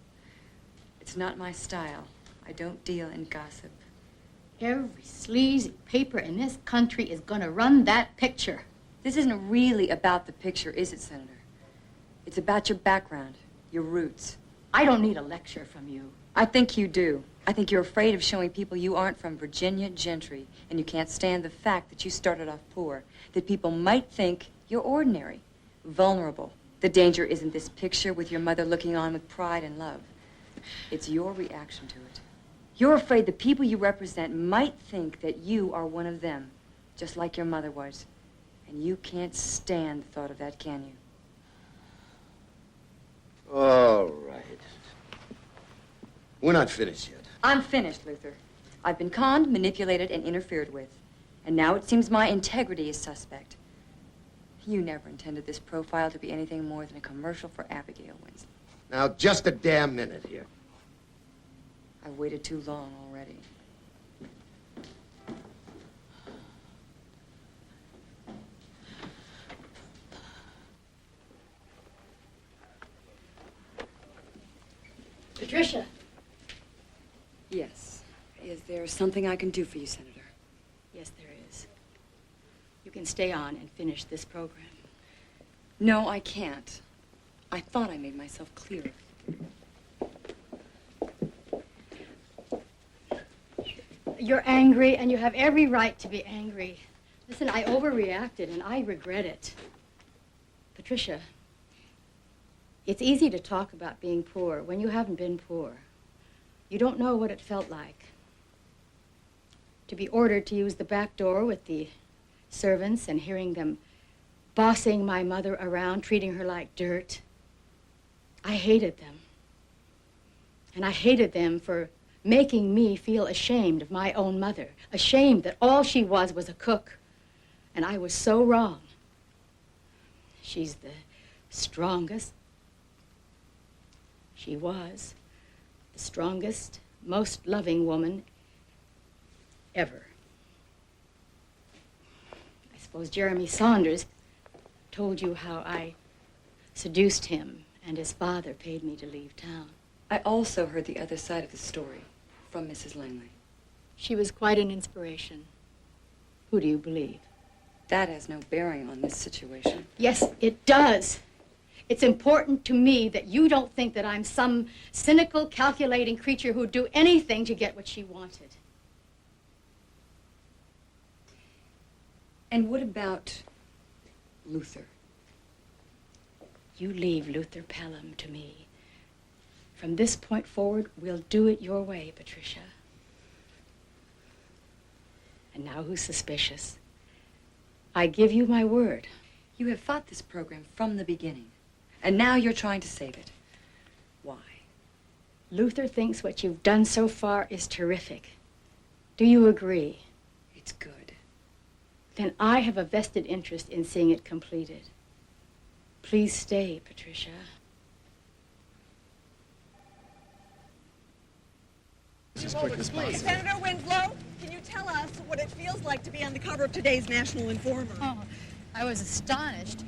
It's not my style. I don't deal in gossip. Every sleazy paper in this country is going to run that picture. This isn't really about the picture, is it, Senator? It's about your background, your roots. I don't need a lecture from you. I think you do. I think you're afraid of showing people you aren't from Virginia gentry, and you can't stand the fact that you started off poor, that people might think you're ordinary, vulnerable. The danger isn't this picture with your mother looking on with pride and love. It's your reaction to it. You're afraid the people you represent might think that you are one of them, just like your mother was. And you can't stand the thought of that, can you? All right. We're not finished yet. I'm finished, Luther. I've been conned, manipulated, and interfered with. And now it seems my integrity is suspect. You never intended this profile to be anything more than a commercial for Abigail Winslow. Now, just a damn minute here. I've waited too long already. Patricia. Yes. Is there something I can do for you, Senator? Yes, there is. You can stay on and finish this program. No, I can't. I thought I made myself clear. You're angry, and you have every right to be angry. Listen, I overreacted, and I regret it. Patricia, it's easy to talk about being poor when you haven't been poor. You don't know what it felt like. To be ordered to use the back door with the servants and hearing them bossing my mother around, treating her like dirt. I hated them. And I hated them for making me feel ashamed of my own mother, ashamed that all she was a cook, and I was so wrong. She's the strongest. She was the strongest, most loving woman ever. I suppose Jeremy Saunders told you how I seduced him and his father paid me to leave town. I also heard the other side of the story. from Mrs. Langley? She was quite an inspiration. Who do you believe? That has no bearing on this situation. Yes, it does. It's important to me that you don't think that I'm some cynical, calculating creature who'd do anything to get what she wanted. And what about Luther? You leave Luther Pelham to me. From this point forward, we'll do it your way, Patricia. And now who's suspicious? I give you my word. You have fought this program from the beginning, and now you're trying to save it. Why? Luther thinks what you've done so far is terrific. Do you agree? It's good. Then I have a vested interest in seeing it completed. Please stay, Patricia. Senator Winslow, can you tell us what it feels like to be on the cover of today's National Informer? Oh, I was astonished.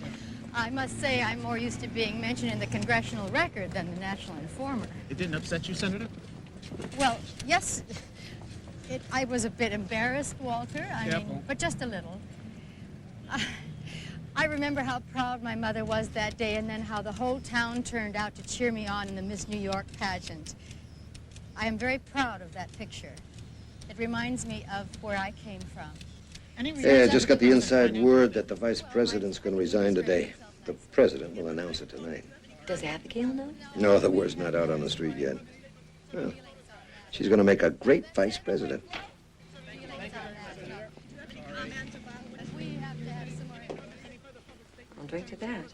I must say I'm more used to being mentioned in the Congressional Record than the National Informer. It didn't upset you, Senator? Well, yes, I was a bit embarrassed, Walter. I mean, but just a little. I remember how proud my mother was that day and then how the whole town turned out to cheer me on in the Miss New York pageant. I am very proud of that picture. It reminds me of where I came from. Yeah, I just got the inside word that the vice president's going to resign today. The president will announce it tonight. Does Abigail know? No, the word's not out on the street yet. Well, she's going to make a great vice president. I'll drink to that.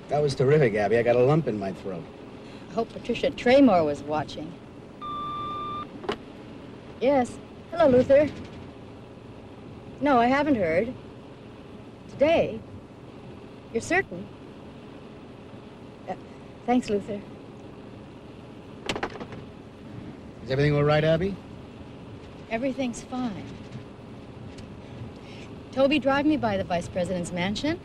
That was terrific, Abby. I got a lump in my throat. I hope Patricia Traymore was watching. Yes. Hello, Luther. No, I haven't heard. Today? You're certain? Thanks, Luther. Is everything all right, Abby? Everything's fine. Toby, drive me by the vice president's mansion.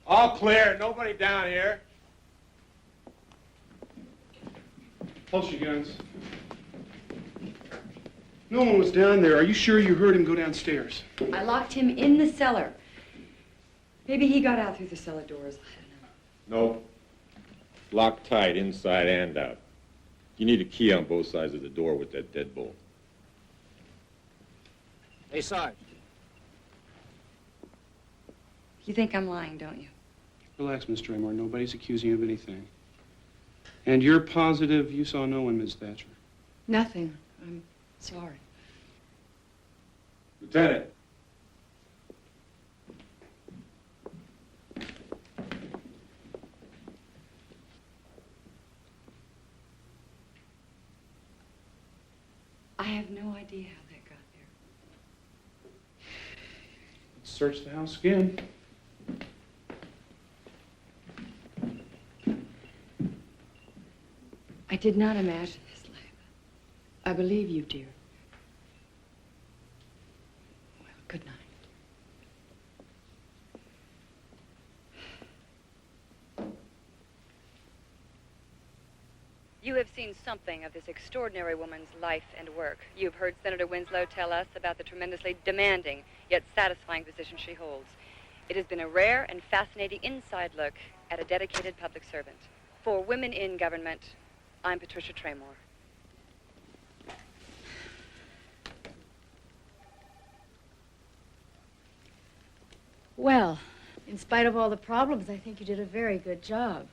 All clear. Nobody down here. Hold your guns. No one was down there. Are you sure you heard him go downstairs? I locked him in the cellar. Maybe he got out through the cellar doors. I don't know. Nope. Locked tight inside and out. You need a key on both sides of the door with that deadbolt. Hey, Sarge. You think I'm lying, don't you? Relax, Miss Traymore. Nobody's accusing you of anything. And you're positive you saw no one, Miss Thatcher? Nothing. I'm sorry. Lieutenant. I have no idea how that got there. Let's search the house again. I did not imagine this, Lila. I believe you, dear. Well, good night. You have seen something of this extraordinary woman's life and work. You've heard Senator Winslow tell us about the tremendously demanding yet satisfying position she holds. It has been a rare and fascinating inside look at a dedicated public servant. For Women in Government, I'm Patricia Traymore. Well, in spite of all the problems, I think you did a very good job.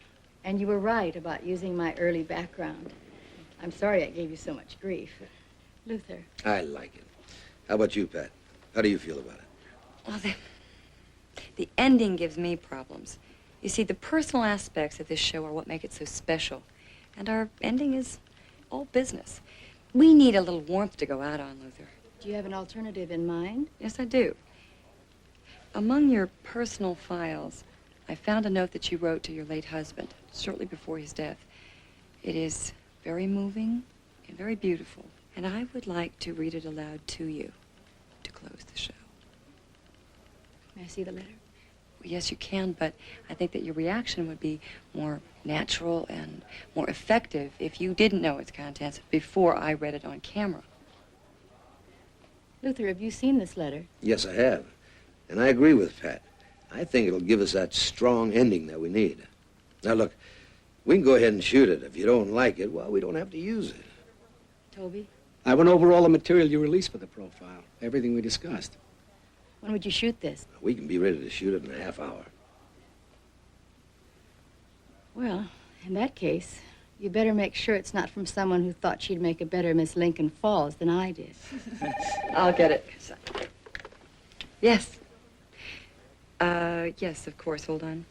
And you were right about using my early background. I'm sorry I gave you so much grief. Luther. I like it. How about you, Pat? How do you feel about it? Well, the ending gives me problems. You see, the personal aspects of this show are what make it so special. And our ending is all business. We need a little warmth to go out on, Luther. Do you have an alternative in mind? Yes, I do. Among your personal files, I found a note that you wrote to your late husband shortly before his death. It is very moving and very beautiful, and I would like to read it aloud to you to close the show. May I see the letter? Well, yes, you can, but I think that your reaction would be more natural and more effective if you didn't know its contents before I read it on camera. Luther, have you seen this letter? Yes, I have. And I agree with Pat. I think it'll give us that strong ending that we need. Now, look, we can go ahead and shoot it. If you don't like it, well, we don't have to use it. Toby? I went over all the material you released for the profile, everything we discussed. When would you shoot this? We can be ready to shoot it in a half hour. Well, in that case, you better make sure it's not from someone who thought she'd make a better Miss Lincoln Falls than I did. I'll get it. Yes. Yes, of course. Hold on.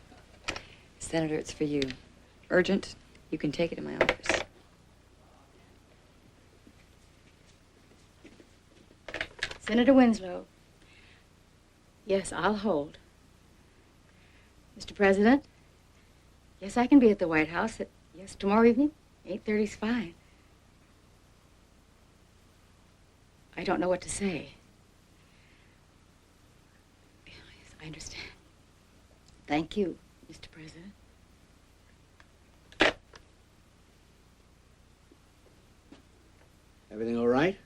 Senator, it's for you. Urgent. You can take it in my office. Senator Winslow. Yes, I'll hold. Mr. President? Yes, I can be at the White House yes, tomorrow evening. 8:30's fine. I don't know what to say. Yes, I understand. Thank you, Mr. President. Everything all right?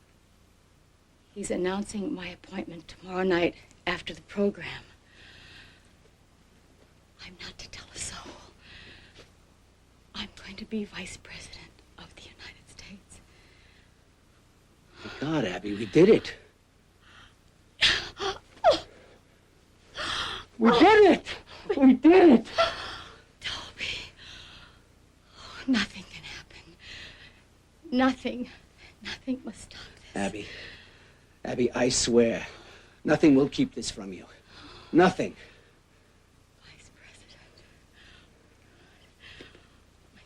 He's announcing my appointment tomorrow night after the program. I'm not to tell a soul. I'm going to be Vice President of the United States. My God, Abby, we did it. We did it! We did it! Toby. Oh, nothing can happen. Nothing must stop this. Abby, I swear, nothing will keep this from you. Nothing. Vice President. Oh, my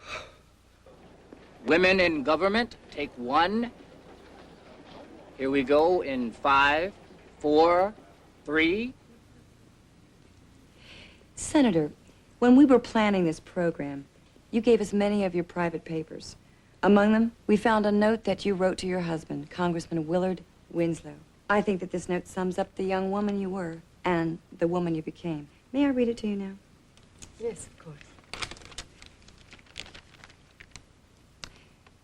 God. Women in government, take one. Here we go in 5, 4, 3. Senator, when we were planning this program, you gave us many of your private papers. Among them, we found a note that you wrote to your husband, Congressman Willard Winslow. I think that this note sums up the young woman you were and the woman you became. May I read it to you now? Yes, of course.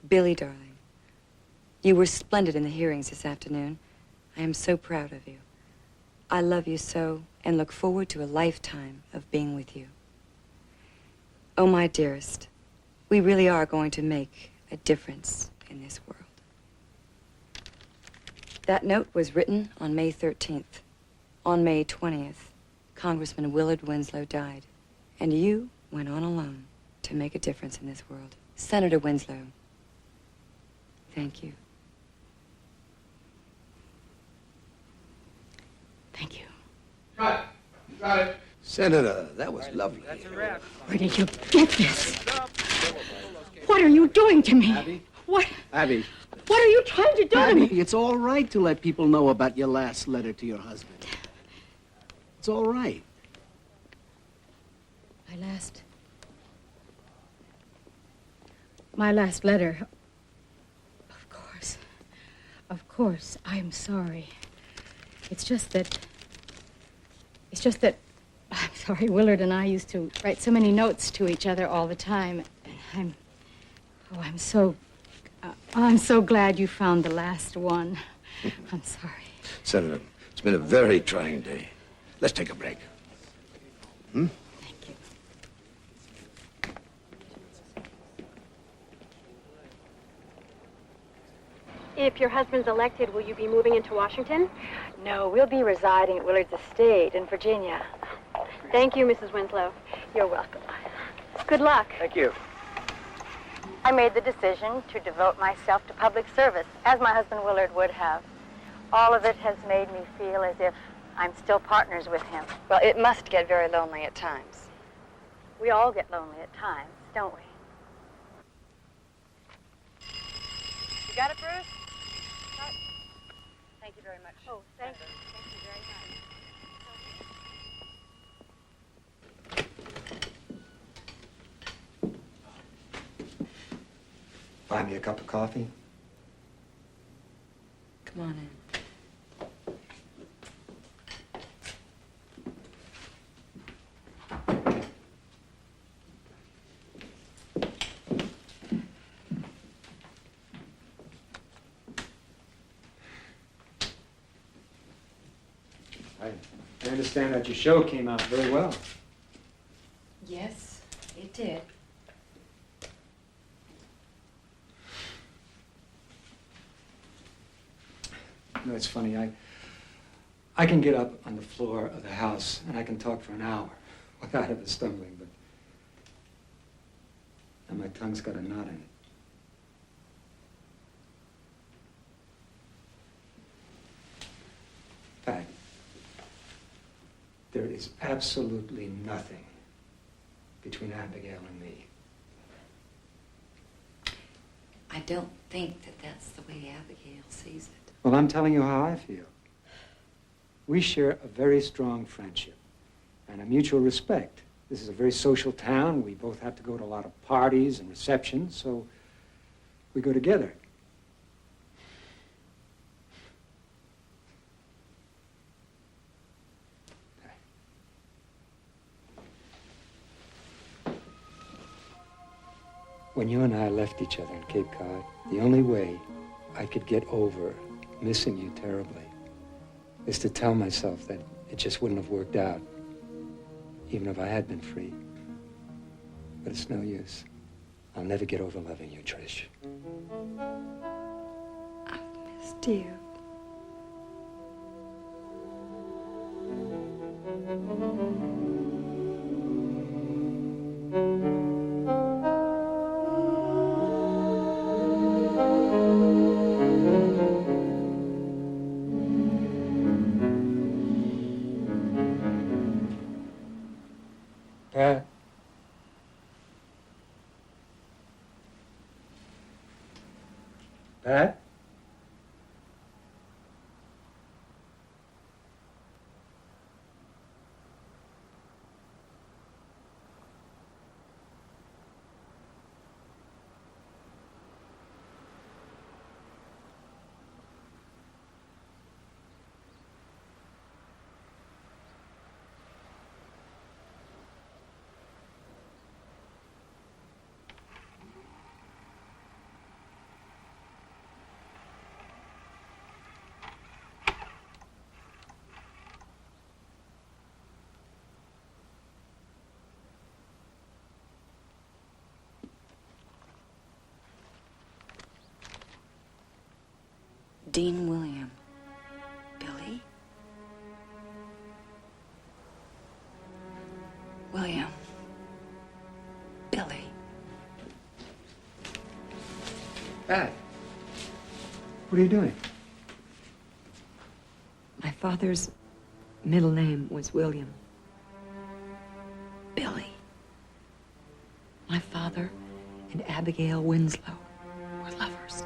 Billy, darling, you were splendid in the hearings this afternoon. I am so proud of you. I love you so and look forward to a lifetime of being with you. Oh, my dearest, we really are going to make a difference in this world. That note was written on May 13th. On May 20th, Congressman Willard Winslow died, and you went on alone to make a difference in this world. Senator Winslow, thank you. Thank you. Got it. Senator, that was lovely. That's a wrap. Where did you get this? What are you doing to me? Abby? What? Abby. What are you trying to do to me? Abby, it's all right to let people know about your last letter to your husband. It's all right. My last letter. Of course, I'm sorry. It's just that I'm sorry. Willard and I used to write so many notes to each other all the time. I'm so glad you found the last one. I'm sorry. Senator, it's been a very trying day. Let's take a break. Hmm? Thank you. If your husband's elected, will you be moving into Washington? No, we'll be residing at Willard's estate in Virginia. Thank you, Mrs. Winslow. You're welcome. Good luck. Thank you. I made the decision to devote myself to public service, as my husband Willard would have. All of it has made me feel as if I'm still partners with him. Well, it must get very lonely at times. We all get lonely at times, don't we? You got it, Bruce? Thank you very much. Oh, thank you. Thank you very much. Buy me a cup of coffee? Come on in. I understand that your show came out very well. Yes, it did. You know, it's funny. I can get up on the floor of the house and I can talk for an hour without ever stumbling, but and my tongue's got a knot in it. Pat, there is absolutely nothing between Abigail and me. I don't think that that's the way Abigail sees it. Well, I'm telling you how I feel. We share a very strong friendship and a mutual respect. This is a very social town. We both have to go to a lot of parties and receptions, so we go together. When you and I left each other in Cape Cod, the only way I could get over missing you terribly is to tell myself that it just wouldn't have worked out, even if I had been free. But it's no use. I'll never get over loving you, Trish. I've missed you. Pat? Pat? Dean William. Billy? William. Billy. Pat? What are you doing? My father's middle name was William. Billy. My father and Abigail Winslow were lovers.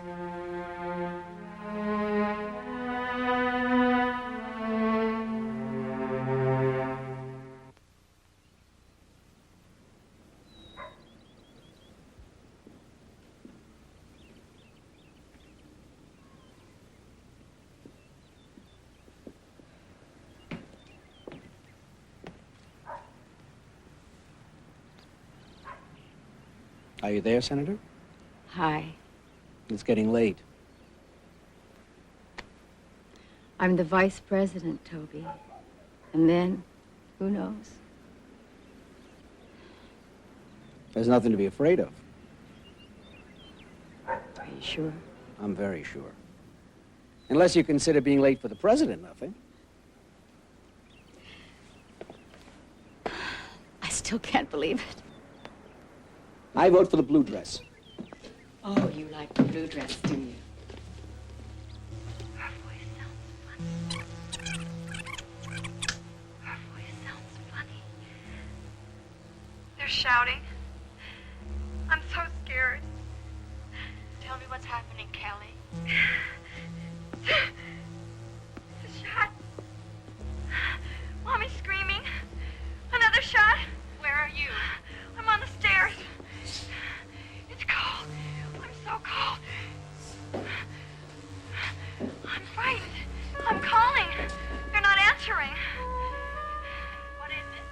Are you there, Senator? Hi. It's getting late. I'm the vice president, Toby. And then, who knows? There's nothing to be afraid of. Are you sure? I'm very sure. Unless you consider being late for the president nothing. I still can't believe it. I vote for the blue dress. Oh, you like the blue dress, do you? Her voice sounds funny. They're shouting. I'm so scared. Tell me what's happening, Kelly. A shot. Mommy's screaming. Another shot. Where are you? I'm on the stairs. It's cold. I'm so cold. I'm frightened. I'm calling. They're not answering. What is it?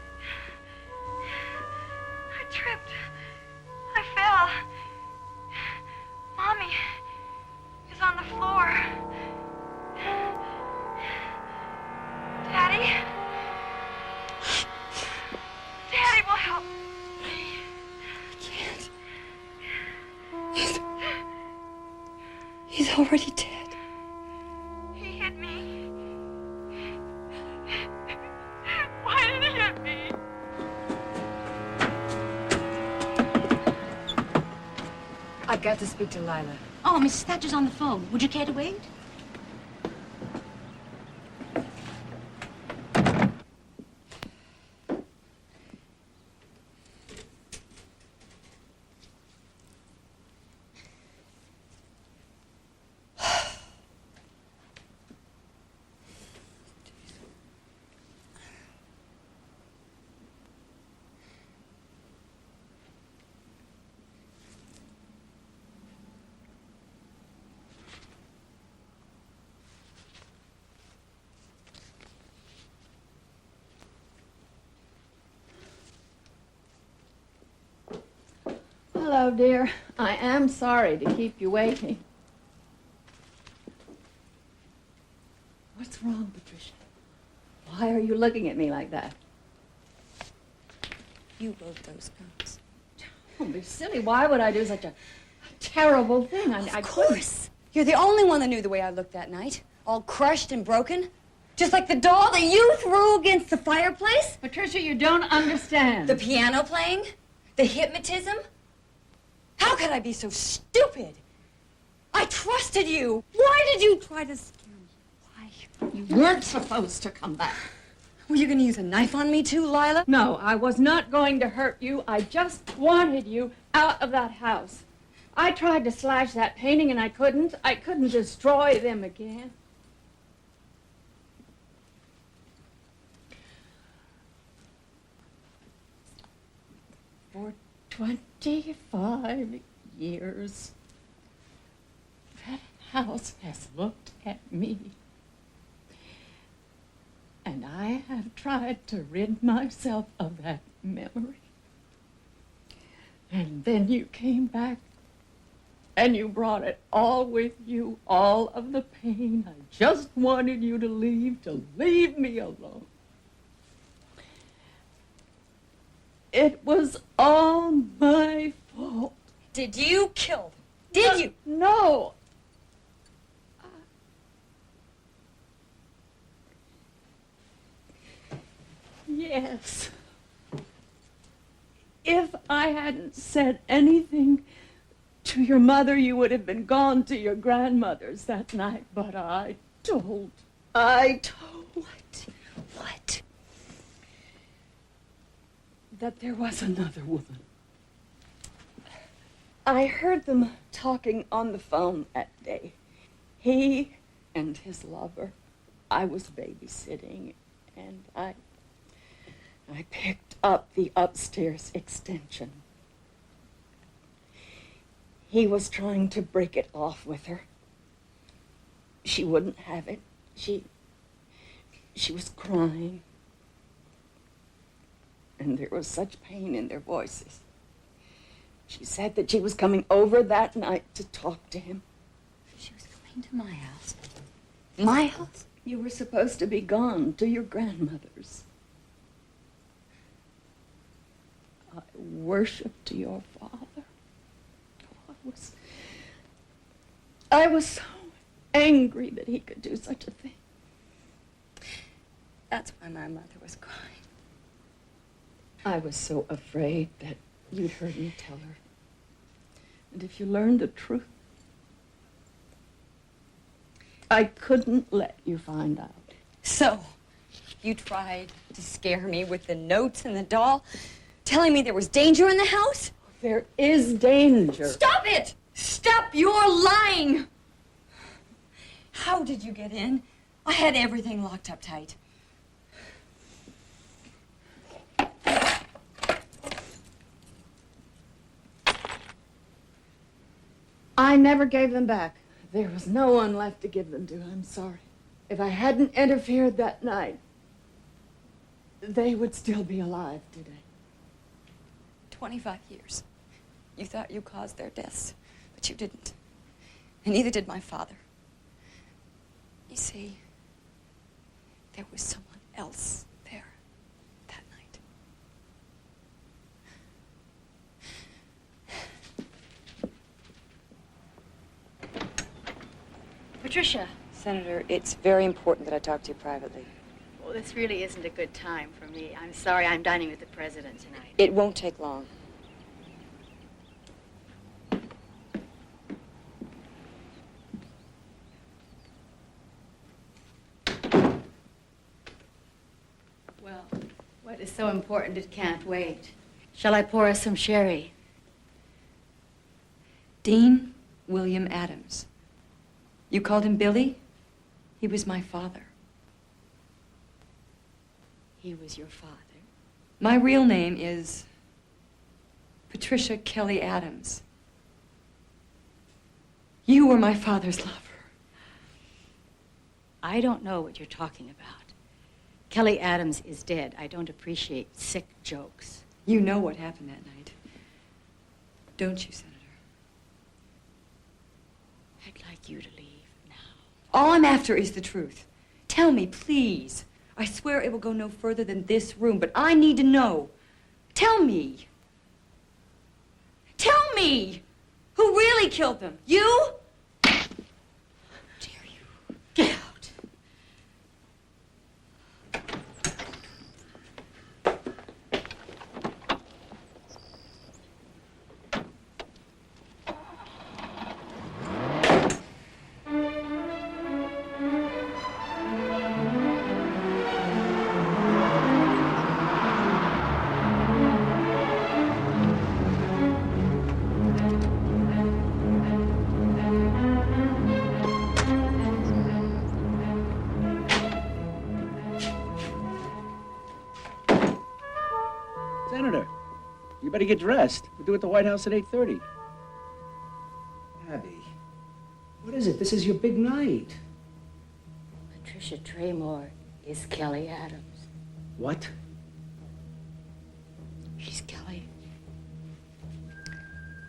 I tripped. I fell. Mommy is on the floor. Daddy? Daddy will help me. I can't. He's already dead. He hit me. Why did he hit me? I've got to speak to Lila. Oh, Mrs. Thatcher's on the phone. Would you care to wait? Hello, dear. I am sorry to keep you waiting. What's wrong, Patricia? Why are you looking at me like that? You wrote those guns. Don't be silly. Why would I do such a terrible thing? Of course. You're the only one that knew the way I looked that night. All crushed and broken. Just like the doll that you threw against the fireplace. Patricia, you don't understand. The piano playing? The hypnotism? How could I be so stupid? I trusted you. Why did you try to scare me? Why? You weren't supposed to come back. Were you going to use a knife on me too, Lila? No, I was not going to hurt you. I just wanted you out of that house. I tried to slash that painting and I couldn't. I couldn't destroy them again. For 25 years, that house has looked at me. And I have tried to rid myself of that memory. And then you came back and you brought it all with you, all of the pain. I just wanted you to leave me alone. It was all my fault. Did you kill them? Did you? No. Yes. If I hadn't said anything to your mother, you would have been gone to your grandmother's that night. But I told. What? That there was another woman. I heard them talking on the phone that day. He and his lover. I was babysitting, and I picked up the upstairs extension. He was trying to break it off with her. She wouldn't have it. She was crying. And there was such pain in their voices. She said that she was coming over that night to talk to him. She was coming to my house? My house? You were supposed to be gone to your grandmother's. I worshipped your father. I was so angry that he could do such a thing. That's why my mother was crying. I was so afraid that you'd heard me tell her. And if you learned the truth, I couldn't let you find out. So, you tried to scare me with the notes and the doll, telling me there was danger in the house? There is danger. Stop it! Stop! You're lying! How did you get in? I had everything locked up tight. I never gave them back. There was no one left to give them to. I'm sorry. If I hadn't interfered that night, they would still be alive today. 25 years. You thought you caused their deaths, but you didn't. And neither did my father. You see, there was someone else there that night. Patricia. Senator, it's very important that I talk to you privately. Well, this really isn't a good time for me. I'm sorry, I'm dining with the president tonight. It won't take long. Well, what is so important it can't wait. Shall I pour us some sherry? Dean William Adams. You called him Billy? He was my father. He was your father? My real name is Patricia Kelly Adams. You were my father's lover. I don't know what you're talking about. Kelly Adams is dead. I don't appreciate sick jokes. You know what happened that night, don't you, Senator? I'd like you to leave now. All I'm after is the truth. Tell me, please. I swear it will go no further than this room, but I need to know. Tell me. Tell me! Who really killed them? You? Dare you? Get out. Senator, you better get dressed. We're due at the White House at 8:30. Abby, what is it? This is your big night. Patricia Traymore is Kelly Adams. What? She's Kelly.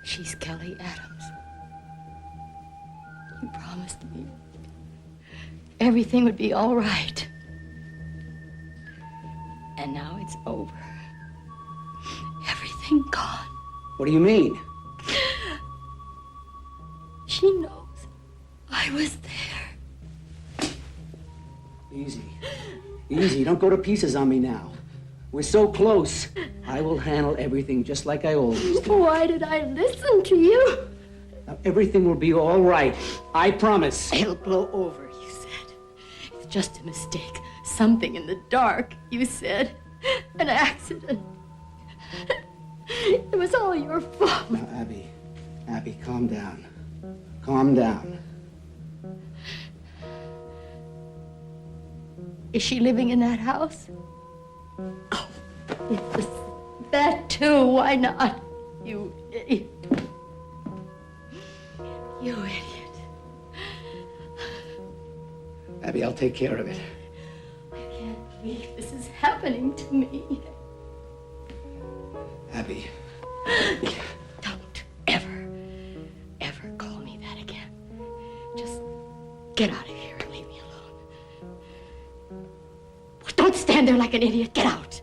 She's Kelly Adams. You promised me everything would be all right. And now it's over. Everything gone. What do you mean? She knows I was there. Easy. Easy. Don't go to pieces on me now. We're so close. I will handle everything just like I always do. Why did I listen to you? Now, everything will be all right. I promise. It'll blow over, you said. It's just a mistake. Something in the dark, you said. An accident. It was all your fault. Now, Abby, calm down. Calm down. Is she living in that house? Oh, yes. That too. Why not? You idiot. You idiot. Abby, I'll take care of it. I can't believe this is happening to me. Abby. Don't. Just get out of here and leave me alone. Don't stand there like an idiot. Get out.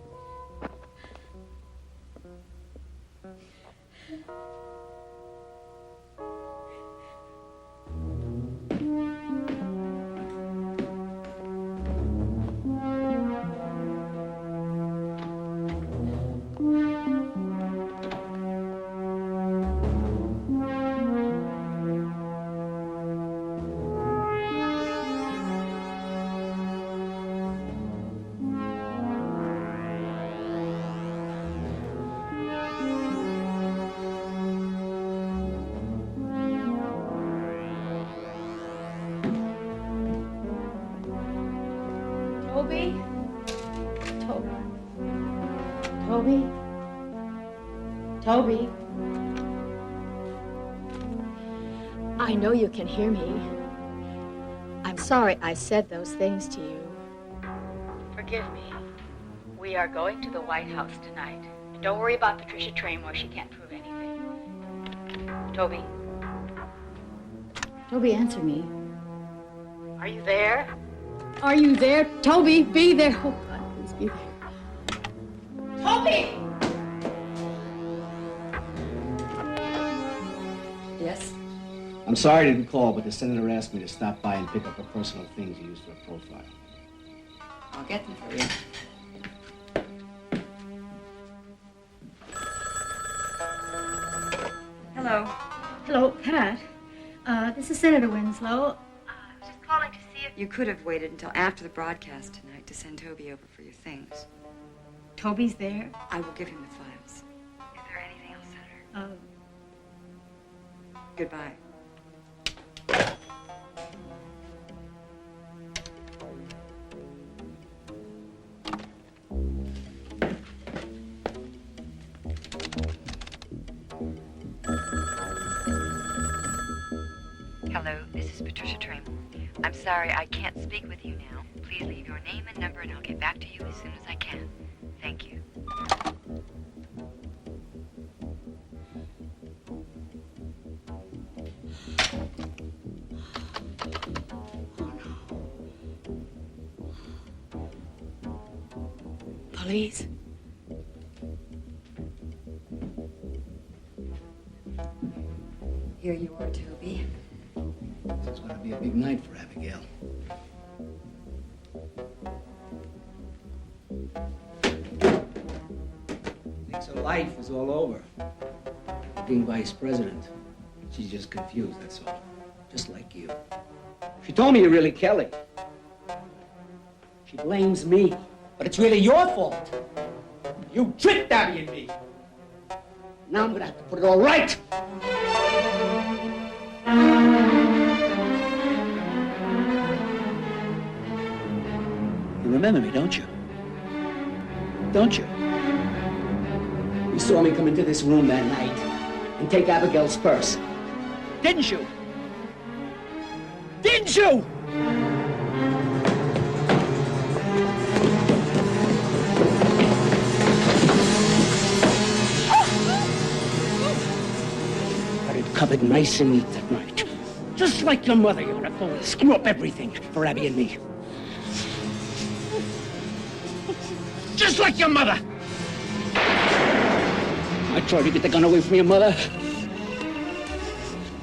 Toby. I know you can hear me. I'm sorry I said those things to you. Forgive me. We are going to the White House tonight. And don't worry about Patricia Traymore. She can't prove anything. Toby. Toby, answer me. Are you there? Are you there? Toby, be there. Oh, God, please be there. Toby! Yes? I'm sorry I didn't call, but the senator asked me to stop by and pick up her personal things he used for a profile. I'll get them for you. Hello. Hello, Pat. This is Senator Winslow. Just calling to see if... You could have waited until after the broadcast tonight to send Toby over for your things. Toby's there? I will give him the files. Is there anything else, Senator? Goodbye. Hello, this is Patricia Traymore. I'm sorry I can't speak with you now. Please leave your name and number and I'll get back to you as soon as I can. Thank you. Police? Here you are, Toby. This is going to be a big night for Abigail. Thinks her life is all over. Being vice president. She's just confused, that's all. Just like you. She told me you're really Kelly. She blames me, but it's really your fault. You tricked Abby and me. Now I'm gonna have to put it all right. You remember me, don't you? Don't you? You saw me come into this room that night and take Abigail's purse. Didn't you? Didn't you? Got it covered nice and neat that night. Just like your mother, you're gonna go and screw up everything for Abby and me. Just like your mother. I tried to get the gun away from your mother.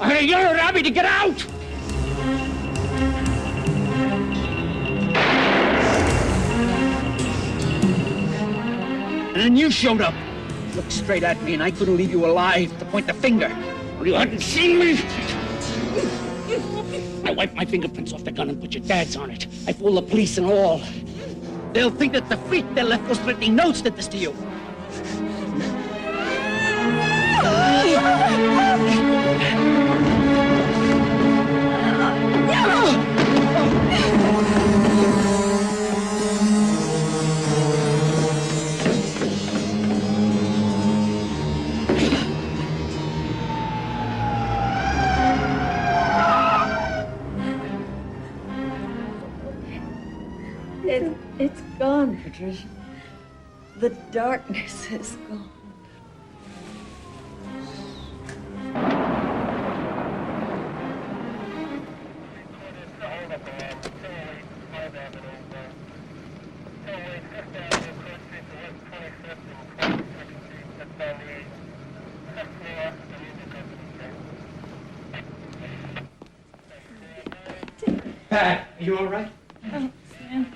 I had to yell at Abby to get out! And then you showed up. Looked straight at me and I couldn't leave you alive to point the finger. Well, you hadn't seen me. I wiped my fingerprints off the gun and put your dad's on it. I fooled the police and all. They'll think that the freak that left those threatening notes did this to you. It's gone, Patricia. The darkness is gone. Pat, are you all right? Oh, Sam.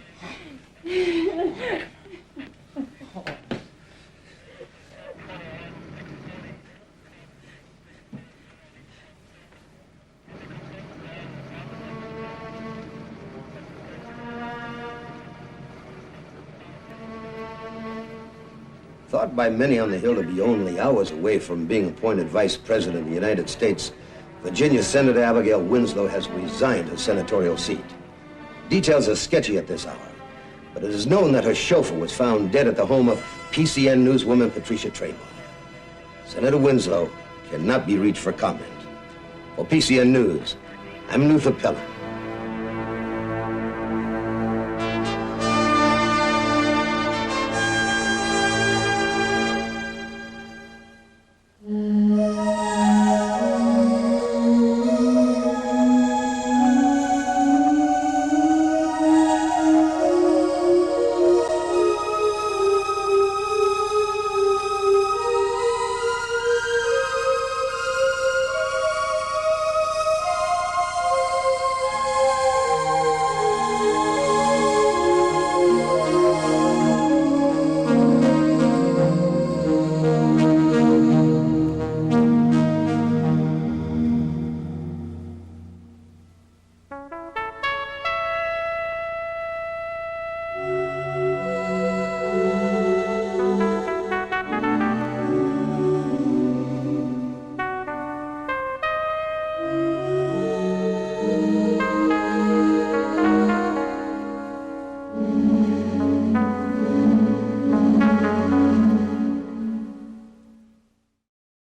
Thought by many on the Hill to be only hours away from being appointed Vice President of the United States, Virginia Senator Abigail Winslow has resigned her senatorial seat. Details are sketchy at this hour, but it is known that her chauffeur was found dead at the home of PCN newswoman Patricia Traymore. Senator Winslow cannot be reached for comment. For PCN News, I'm Luther Pellin.